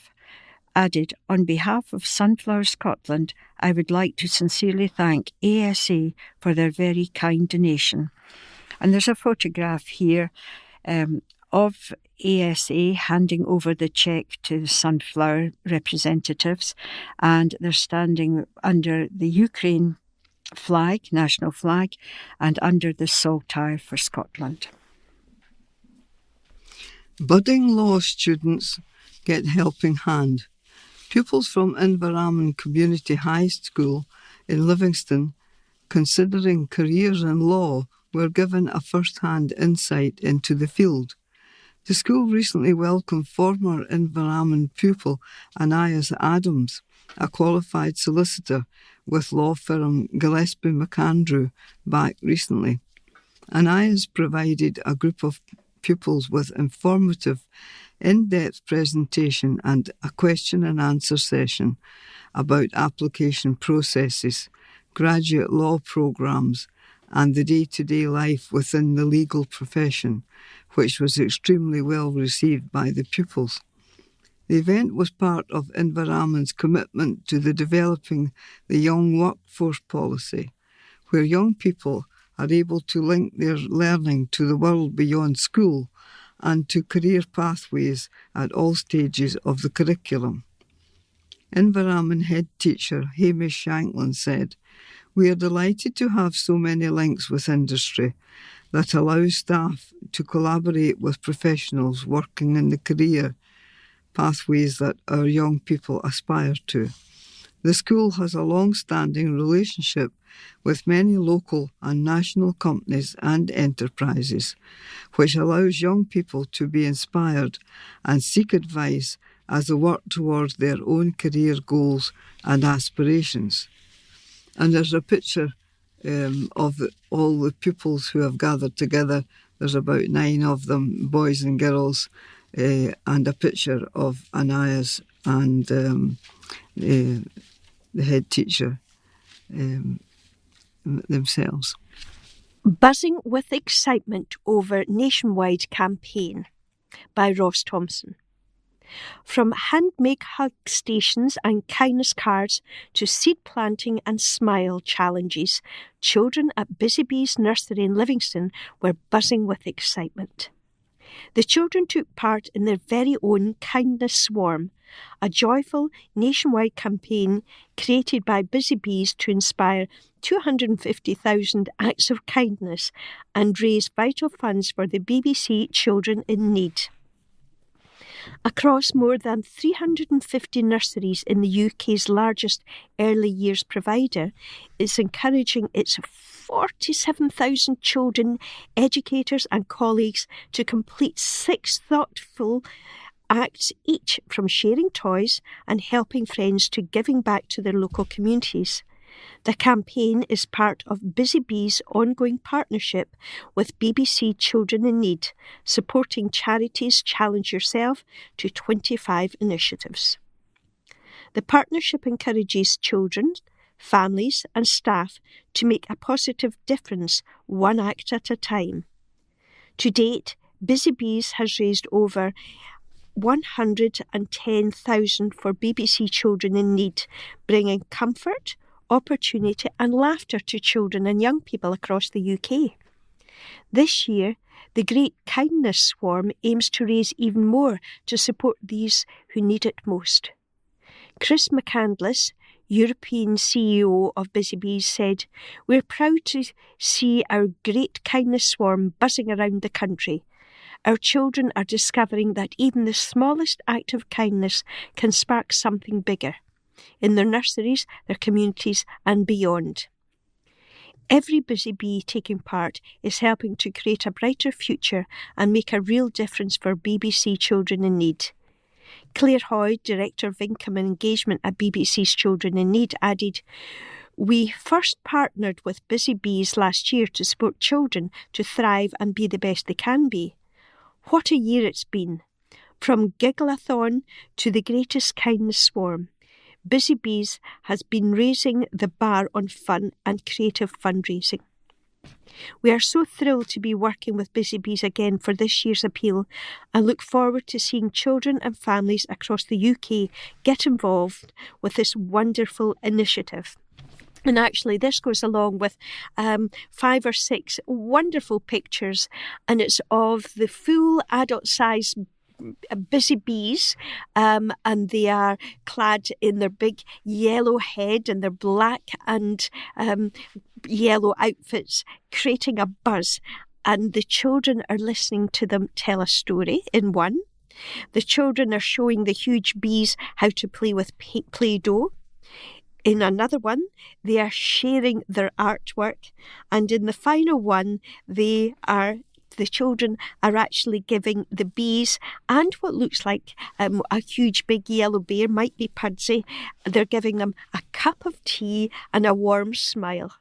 [SPEAKER 3] added, "On behalf of Sunflower Scotland, I would like to sincerely thank ASA for their very kind donation." And there's a photograph here of ASA handing over the cheque to the Sunflower representatives, and they're standing under the Ukraine flag, national flag, and under the Saltire for Scotland.
[SPEAKER 4] Budding law students get helping hand. Pupils from Inverarmon Community High School in Livingston, considering careers in law, were given a first-hand insight into the field. The school recently welcomed former Inverarmon pupil Anais Adams, a qualified solicitor with law firm Gillespie McAndrew, back recently. Anais provided a group of pupils with informative, in-depth presentation and a question and answer session about application processes, graduate law programmes and the day-to-day life within the legal profession, which was extremely well received by the pupils. The event was part of Inverarmon's commitment to the developing the young workforce policy, where young people are able to link their learning to the world beyond school and to career pathways at all stages of the curriculum. Inverarmon head teacher Hamish Shanklin said, "We are delighted to have so many links with industry that allows staff to collaborate with professionals working in the career pathways that our young people aspire to. The school has a long-standing relationship with many local and national companies and enterprises, which allows young people to be inspired and seek advice as they work towards their own career goals and aspirations." And there's a picture of all the pupils who have gathered together. There's about 9 of them, boys and girls, and a picture of Anais and the head teacher themselves.
[SPEAKER 2] Buzzing with excitement over nationwide campaign by Ross Thompson. From handmade hug stations and kindness cards to seed planting and smile challenges, children at Busy Bees Nursery in Livingston were buzzing with excitement. The children took part in their very own Kindness Swarm, a joyful nationwide campaign created by Busy Bees to inspire 250,000 acts of kindness and raise vital funds for the BBC Children in Need. Across more than 350 nurseries in the UK's largest early years provider, is encouraging its 47,000 children, educators and colleagues to complete 6 thoughtful acts each, from sharing toys and helping friends to giving back to their local communities. The campaign is part of Busy Bee's ongoing partnership with BBC Children in Need, supporting charities Challenge Yourself to 25 initiatives. The partnership encourages children, families and staff to make a positive difference one act at a time. To date, Busy Bees has raised over 110,000 for BBC Children in Need, bringing comfort, opportunity and laughter to children and young people across the UK. This year, the Great Kindness Swarm aims to raise even more to support these who need it most. Chris McCandless, European CEO of Busy Bees, said, "We're proud to see our Great Kindness Swarm buzzing around the country. Our children are discovering that even the smallest act of kindness can spark something bigger in their nurseries, their communities and beyond. Every Busy Bee taking part is helping to create a brighter future and make a real difference for BBC Children in Need." Claire Hoy, Director of Income and Engagement at BBC's Children in Need, added, "We first partnered with Busy Bees last year to support children to thrive and be the best they can be. What a year it's been. From Giggle-a-thon to the Greatest Kindness Swarm, Busy Bees has been raising the bar on fun and creative fundraising. We are so thrilled to be working with Busy Bees again for this year's appeal and look forward to seeing children and families across the UK get involved with this wonderful initiative." And actually, this goes along with 5 or 6 wonderful pictures, and it's of the full adult-size Busy Bees, and they are clad in their big yellow head and their black and yellow outfits, creating a buzz. And the children are listening to them tell a story in one. The children are showing the huge bees how to play with Play-Doh. In another one, they are sharing their artwork. And in the final one, the children are actually giving the bees and what looks like a huge big yellow bear, might be Pudsey, they're giving them a cup of tea and a warm smile.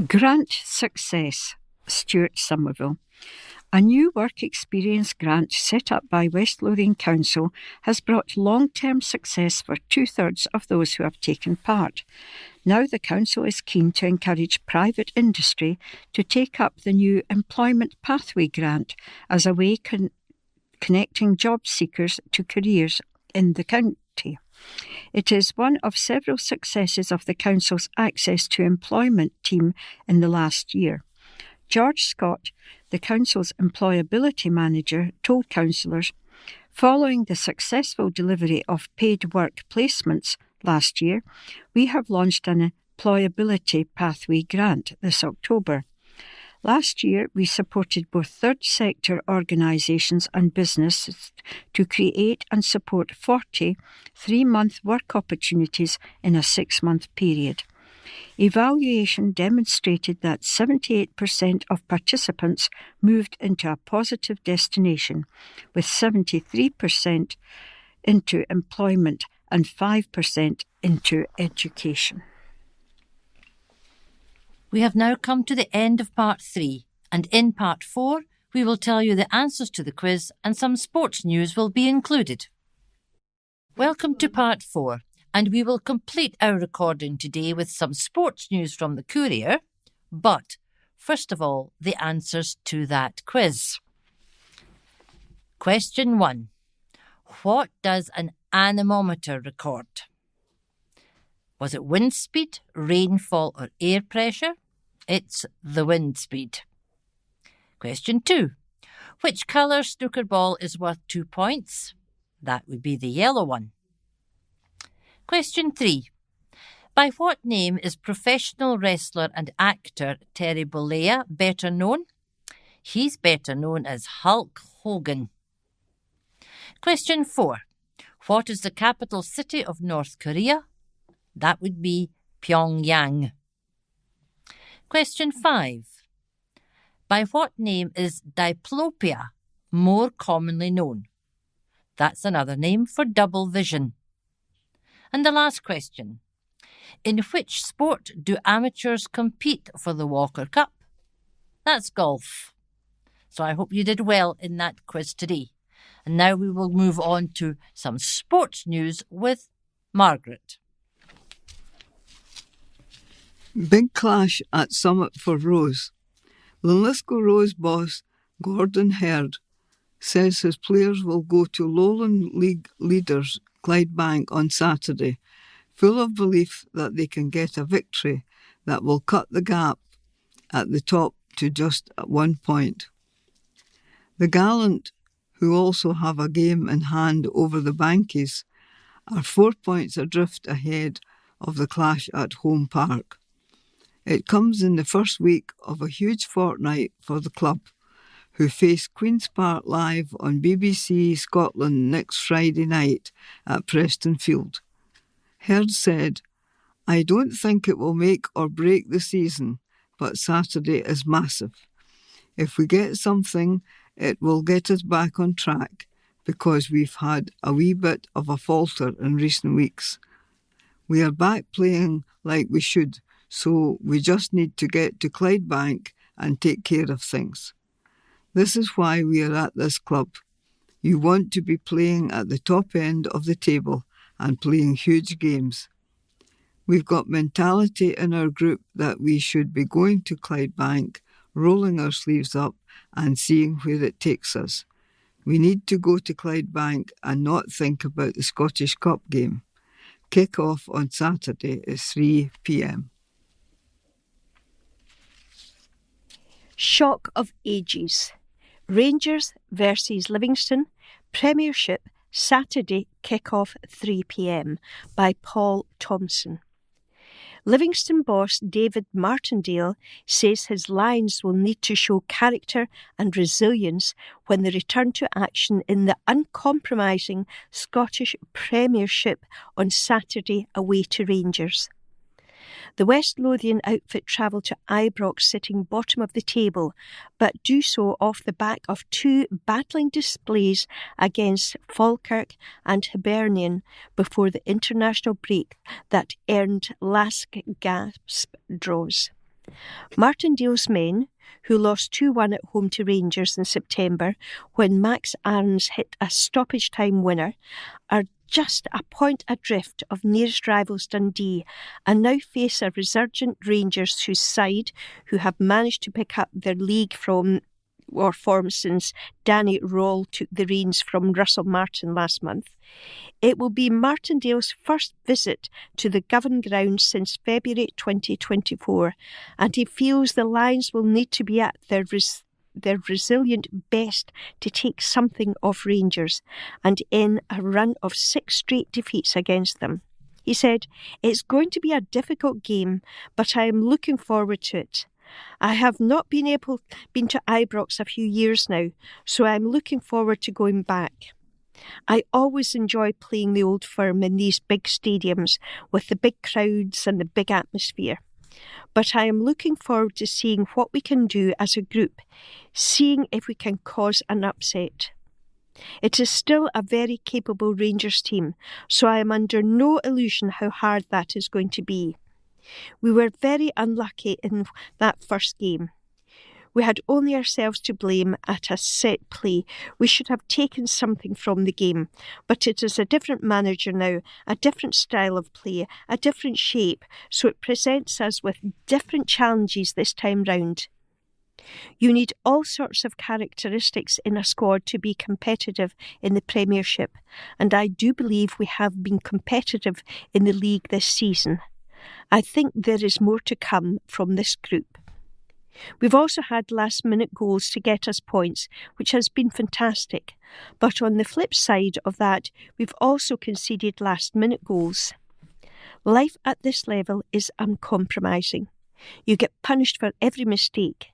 [SPEAKER 3] Grant success. Stuart Somerville. A new work experience grant set up by West Lothian Council has brought long-term success for 2/3 of those who have taken part. Now the Council is keen to encourage private industry to take up the new Employment Pathway Grant as a way connecting job seekers to careers in the county. It is one of several successes of the Council's Access to Employment team in the last year. George Scott, the Council's employability manager, told councillors, "Following the successful delivery of paid work placements last year, we have launched an Employability Pathway Grant this October. Last year, we supported both third sector organisations and businesses to create and support 40 3-month work opportunities in a 6-month period. Evaluation demonstrated that 78% of participants moved into a positive destination, with 73% into employment and 5% into education."
[SPEAKER 1] We have now come to the end of part 3, and in part 4 we will tell you the answers to the quiz and some sports news will be included. Welcome to part 4, and we will complete our recording today with some sports news from the Courier, but first of all, the answers to that quiz. Question 1. What does an anemometer record? Was it wind speed, rainfall or air pressure? It's the wind speed. Question 2. Which colour snooker ball is worth 2 points? That would be the yellow one. Question 3. By what name is professional wrestler and actor Terry Bollea better known? He's better known as Hulk Hogan. Question 4. What is the capital city of North Korea? That would be Pyongyang. Question 5. By what name is diplopia more commonly known? That's another name for double vision. And the last question. In which sport do amateurs compete for the Walker Cup? That's golf. So I hope you did well in that quiz today. And now we will move on to some sports news with Margaret.
[SPEAKER 4] Big clash at Summit for Rose. Linlithgow Rose boss Gordon Herd says his players will go to Lowland League leaders Clydebank on Saturday, full of belief that they can get a victory that will cut the gap at the top to just 1 point. The Gallant, who also have a game in hand over the Bankies, are 4 points adrift ahead of the clash at Home Park. It comes in the first week of a huge fortnight for the club, who face Queen's Park live on BBC Scotland next Friday night at Preston Field. Herd said, "I don't think it will make or break the season, but Saturday is massive. If we get something, it will get us back on track because we've had a wee bit of a falter in recent weeks. We are back playing like we should, so we just need to get to Clydebank and take care of things. This is why we are at this club. You want to be playing at the top end of the table and playing huge games. We've got mentality in our group that we should be going to Clydebank, rolling our sleeves up and seeing where it takes us. We need to go to Clydebank and not think about the Scottish Cup game. Kick-off on Saturday is 3 p.m.
[SPEAKER 2] Shock of ages. Rangers versus Livingston, Premiership, Saturday, kick-off 3 p.m. by Paul Thompson. Livingston boss David Martindale says his Lions will need to show character and resilience when they return to action in the uncompromising Scottish Premiership on Saturday away to Rangers. The West Lothian outfit travel to Ibrox sitting bottom of the table, but do so off the back of two battling displays against Falkirk and Hibernian before the international break that earned last gasp draws. Martindale's men, who lost 2-1 at home to Rangers in September when Max Aarons hit a stoppage time winner, are just a point adrift of nearest rivals Dundee and now face a resurgent Rangers whose side, who have managed to pick up their league form since Danny Rawle took the reins from Russell Martin last month. It will be Martindale's first visit to the Govan ground since February 2024, and he feels the Lions will need to be at their resilient best to take something off Rangers and in a run of 6 straight defeats against them. He said, "It's going to be a difficult game, but I am looking forward to it. I have not been to Ibrox a few years now, so I'm looking forward to going back. I always enjoy playing the Old Firm in these big stadiums with the big crowds and the big atmosphere. But I am looking forward to seeing what we can do as a group, seeing if we can cause an upset. It is still a very capable Rangers team, so I am under no illusion how hard that is going to be. We were very unlucky in that first game. We had only ourselves to blame at a set play. We should have taken something from the game, but it is a different manager now, a different style of play, a different shape, so it presents us with different challenges this time round. You need all sorts of characteristics in a squad to be competitive in the Premiership, and I do believe we have been competitive in the league this season. I think there is more to come from this group. We've also had last-minute goals to get us points, which has been fantastic. But on the flip side of that, we've also conceded last-minute goals. Life at this level is uncompromising. You get punished for every mistake.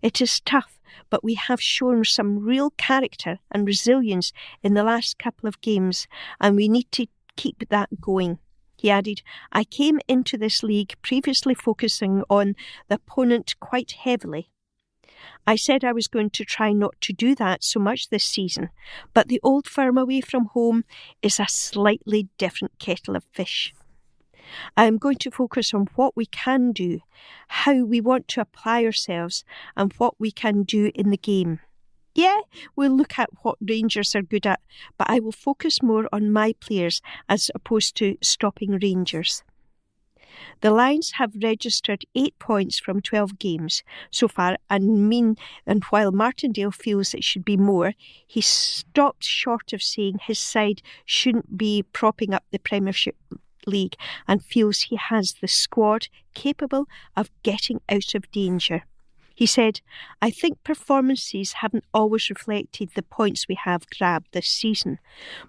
[SPEAKER 2] It is tough, but we have shown some real character and resilience in the last couple of games, and we need to keep that going." He added, "I came into this league previously focusing on the opponent quite heavily. I said I was going to try not to do that so much this season, but the Old Firm away from home is a slightly different kettle of fish. I am going to focus on what we can do, how we want to apply ourselves, and what we can do in the game. Yeah, we'll look at what Rangers are good at, but I will focus more on my players as opposed to stopping Rangers. The Lions have registered 8 points from 12 games so far, and while Martindale feels it should be more, he stopped short of saying his side shouldn't be propping up the Premiership League and feels he has the squad capable of getting out of danger. He said, "I think performances haven't always reflected the points we have grabbed this season,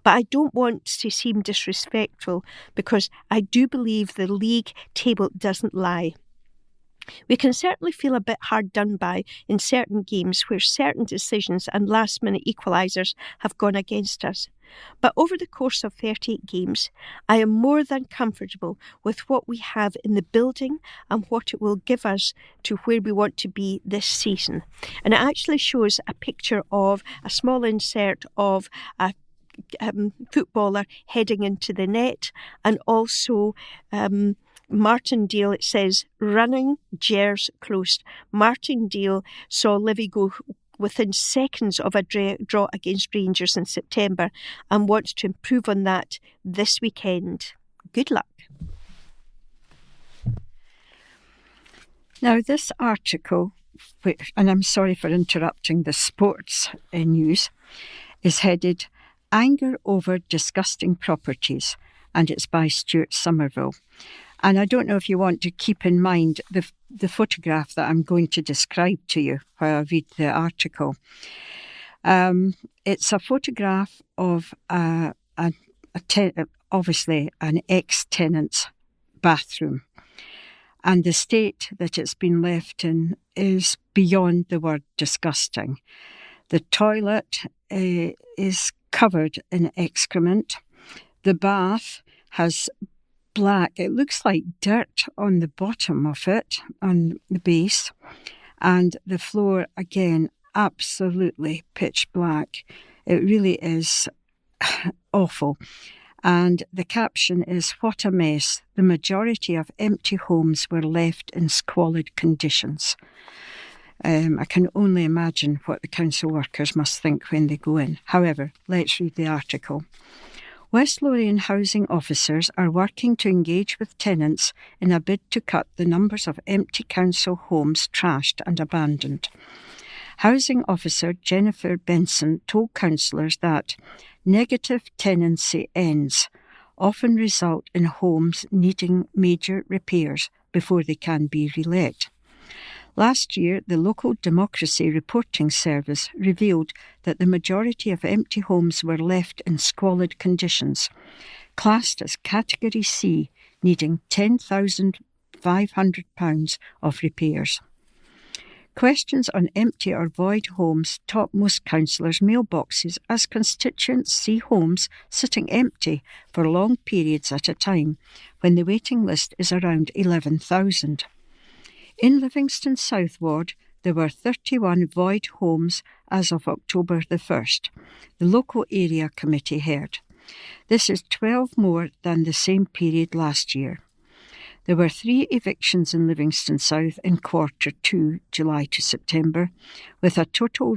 [SPEAKER 2] but I don't want to seem disrespectful because I do believe the league table doesn't lie. We can certainly feel a bit hard done by in certain games where certain decisions and last-minute equalisers have gone against us. But over the course of 38 games, I am more than comfortable with what we have in the building and what it will give us to where we want to be this season." And it actually shows a picture of a small insert of a footballer heading into the net, and also Martindale, it says, running Gers close. Martindale saw Livy go within seconds of a draw against Rangers in September and wants to improve on that this weekend. Good luck.
[SPEAKER 3] Now, this article, and I'm sorry for interrupting the sports news, is headed "Anger Over Disgusting Properties," and it's by Stuart Somerville. And I don't know if you want to keep in mind the photograph that I'm going to describe to you while I read the article. It's a photograph of obviously an ex-tenant's bathroom. And the state that it's been left in is beyond the word disgusting. The toilet is covered in excrement. The bath has black, it looks like dirt on the bottom of it, on the base, and the floor again absolutely pitch black. It really is awful. And the caption is, "What a mess. The majority of empty homes were left in squalid conditions." I can only imagine what the council workers must think when they go in. However, let's read the article. West Lothian housing officers are working to engage with tenants in a bid to cut the numbers of empty council homes trashed and abandoned. Housing officer Jennifer Benson told councillors that negative tenancy ends often result in homes needing major repairs before they can be relet. Last year, the Local Democracy Reporting Service revealed that the majority of empty homes were left in squalid conditions, classed as Category C, needing £10,500 of repairs. Questions on empty or void homes top most councillors' mailboxes as constituents see homes sitting empty for long periods at a time, when the waiting list is around 11,000. In Livingston South Ward, there were 31 void homes as of October the 1st, the local area committee heard. This is 12 more than the same period last year. There were 3 evictions in Livingston South in Q2, July to September, with a total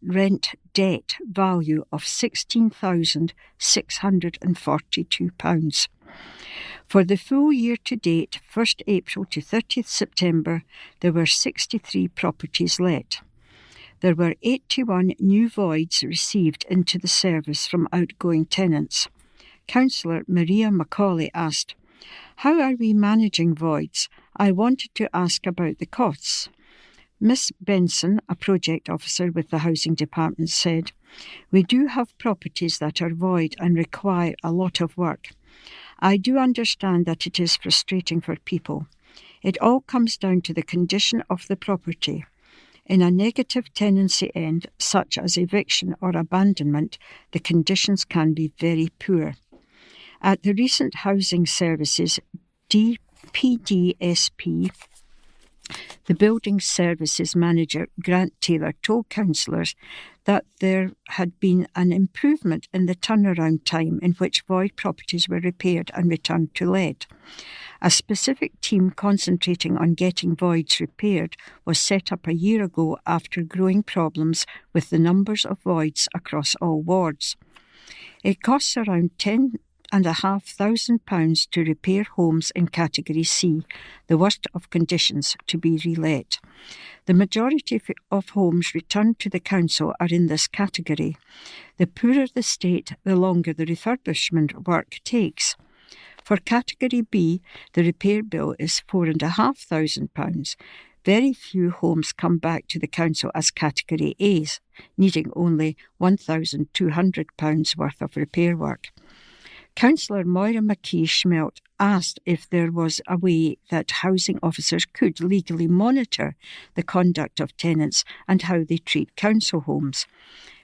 [SPEAKER 3] rent debt value of £16,642. For the full year to date, 1st April to 30th September, there were 63 properties let. There were 81 new voids received into the service from outgoing tenants. Councillor Maria Macaulay asked, "How are we managing voids? I wanted to ask about the costs." Miss Benson, a project officer with the Housing Department, said, "We do have properties that are void and require a lot of work. I do understand that it is frustrating for people. It all comes down to the condition of the property. In a negative tenancy end, such as eviction or abandonment, the conditions can be very poor. At the recent Housing Services DPDSP, the Building Services Manager, Grant Taylor, told councillors that there had been an improvement in the turnaround time in which void properties were repaired and returned to let. A specific team concentrating on getting voids repaired was set up a year ago after growing problems with the numbers of voids across all wards. It costs around £10,500 to repair homes in Category C, the worst of conditions, to be relet. The majority of homes returned to the council are in this category. The poorer the state, the longer the refurbishment work takes. For Category B, the repair bill is £4,500. Very few homes come back to the council as Category A's, needing only £1,200 worth of repair work. Councillor Moira McKee-Schmelt asked if there was a way that housing officers could legally monitor the conduct of tenants and how they treat council homes.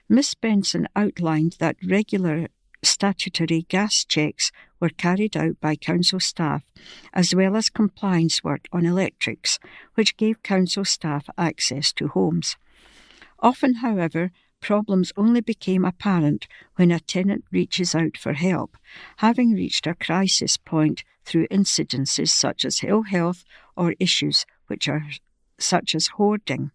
[SPEAKER 3] Miss Benson outlined that regular statutory gas checks were carried out by council staff, as well as compliance work on electrics, which gave council staff access to homes. Often, however, problems only became apparent when a tenant reaches out for help, having reached a crisis point through incidences such as ill health or issues such as hoarding.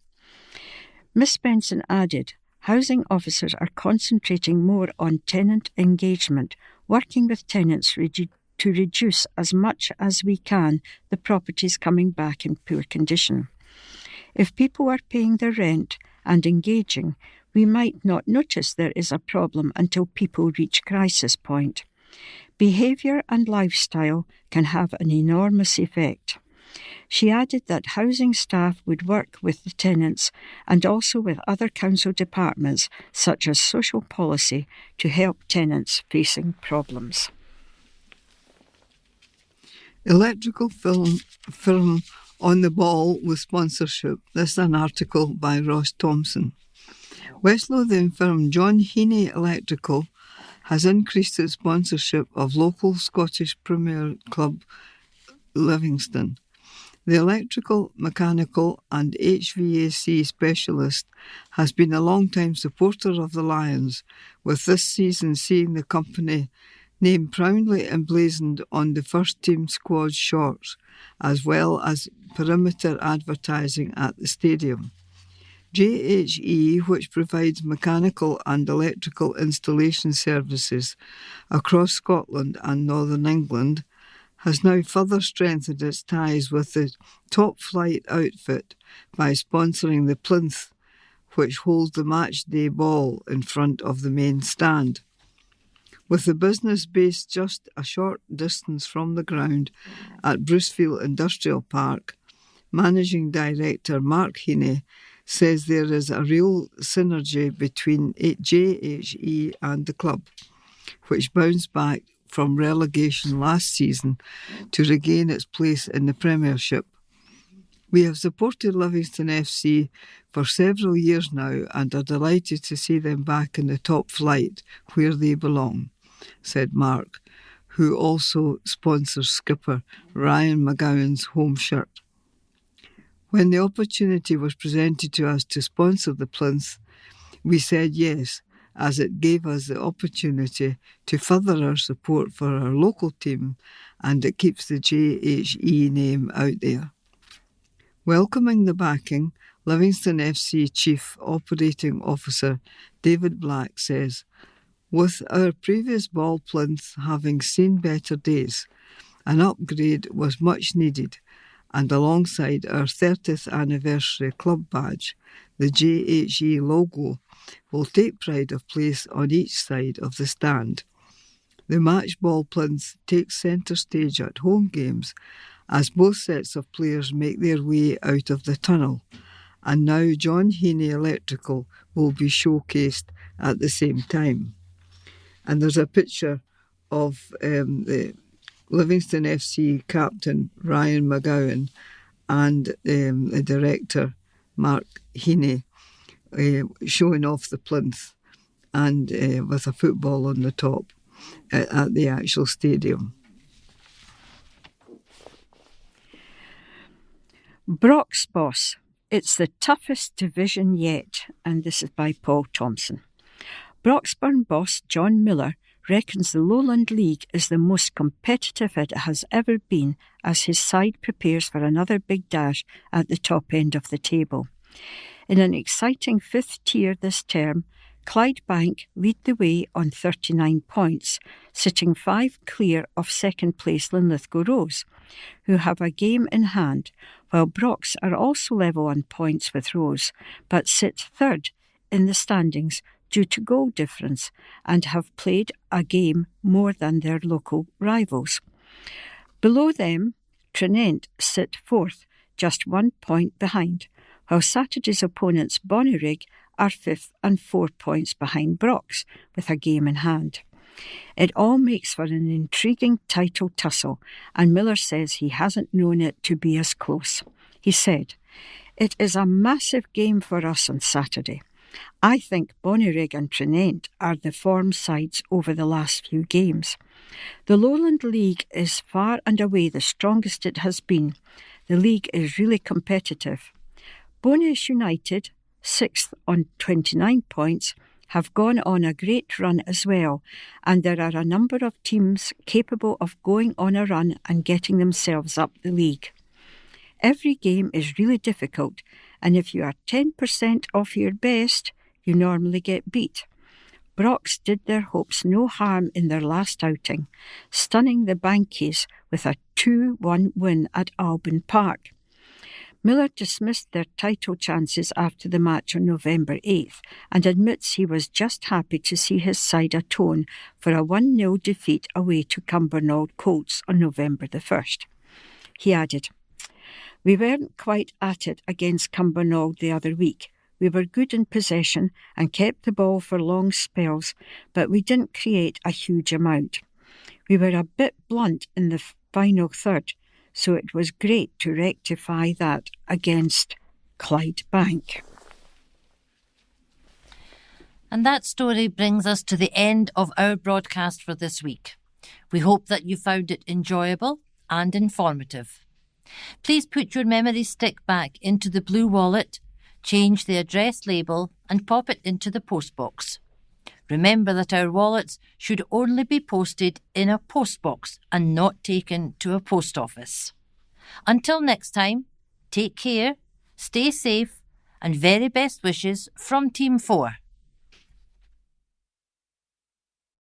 [SPEAKER 3] Miss Benson added, housing officers are concentrating more on tenant engagement, working with tenants to reduce as much as we can the properties coming back in poor condition. If people are paying their rent and engaging, we might not notice there is a problem until people reach crisis point. Behaviour and lifestyle can have an enormous effect. She added that housing staff would work with the tenants and also with other council departments such as social policy to help tenants facing problems.
[SPEAKER 4] Electrical film on the ball with sponsorship. This is an article by Ross Thompson. West Lothian firm John Heaney Electrical has increased its sponsorship of local Scottish Premier Club Livingston. The electrical, mechanical and HVAC specialist has been a long-time supporter of the Lions, with this season seeing the company name proudly emblazoned on the first team squad shorts, as well as perimeter advertising at the stadium. JHE, which provides mechanical and electrical installation services across Scotland and Northern England, has now further strengthened its ties with the top flight outfit by sponsoring the plinth, which holds the match day ball in front of the main stand. With the business based just a short distance from the ground at Brucefield Industrial Park, Managing Director Mark Heaney says there is a real synergy between JHE and the club, which bounced back from relegation last season to regain its place in the Premiership. We have supported Livingston FC for several years now and are delighted to see them back in the top flight where they belong, said Mark, who also sponsors skipper Ryan McGowan's home shirt. When the opportunity was presented to us to sponsor the plinth, we said yes, as it gave us the opportunity to further our support for our local team and it keeps the JHE name out there. Welcoming the backing, Livingston FC Chief Operating Officer David Black says, with our previous ball plinth having seen better days, an upgrade was much needed, and alongside our 30th anniversary club badge, the JHE logo will take pride of place on each side of the stand. The match ball plinth takes centre stage at home games as both sets of players make their way out of the tunnel, and now John Heaney Electrical will be showcased at the same time. And there's a picture of the Livingston FC captain Ryan McGowan and the director Mark Heaney showing off the plinth and with a football on the top at the actual stadium.
[SPEAKER 3] Brock's boss. It's the toughest division yet, and this is by Paul Thompson. Broxburn boss John Miller reckons the Lowland League is the most competitive it has ever been as his side prepares for another big dash at the top end of the table. In an exciting fifth tier this term, Clydebank lead the way on 39 points, sitting 5 clear of second place Linlithgow Rose, who have a game in hand, while Brox are also level on points with Rose, but sit third in the standings due to goal difference and have played a game more than their local rivals. Below them, Trinent sit fourth, just 1 point behind, while Saturday's opponents Bonnyrigg are 5th and 4 points behind Brox, with a game in hand. It all makes for an intriguing title tussle, and Miller says he hasn't known it to be as close. He said, "It is a massive game for us on Saturday. I think Bonnyrigg and Trinent are the form sides over the last few games. The Lowland League is far and away the strongest it has been. The league is really competitive. Bonus United, 6th on 29 points, have gone on a great run as well, and there are a number of teams capable of going on a run and getting themselves up the league. Every game is really difficult, and if you are 10% off your best, you normally get beat. Brox did their hopes no harm in their last outing, stunning the Bankies with a 2-1 win at Alban Park. Miller dismissed their title chances after the match on November 8th and admits he was just happy to see his side atone for a 1-0 defeat away to Cumbernauld Colts on November the 1st. He added, "We weren't quite at it against Cumbernauld the other week. We were good in possession and kept the ball for long spells, but we didn't create a huge amount. We were a bit blunt in the final third, so it was great to rectify that against Clydebank."
[SPEAKER 1] And that story brings us to the end of our broadcast for this week. We hope that you found it enjoyable and informative. Please put your memory stick back into the blue wallet, change the address label and pop it into the postbox. Remember that our wallets should only be posted in a postbox and not taken to a post office. Until next time, take care, stay safe, and very best wishes from Team 4.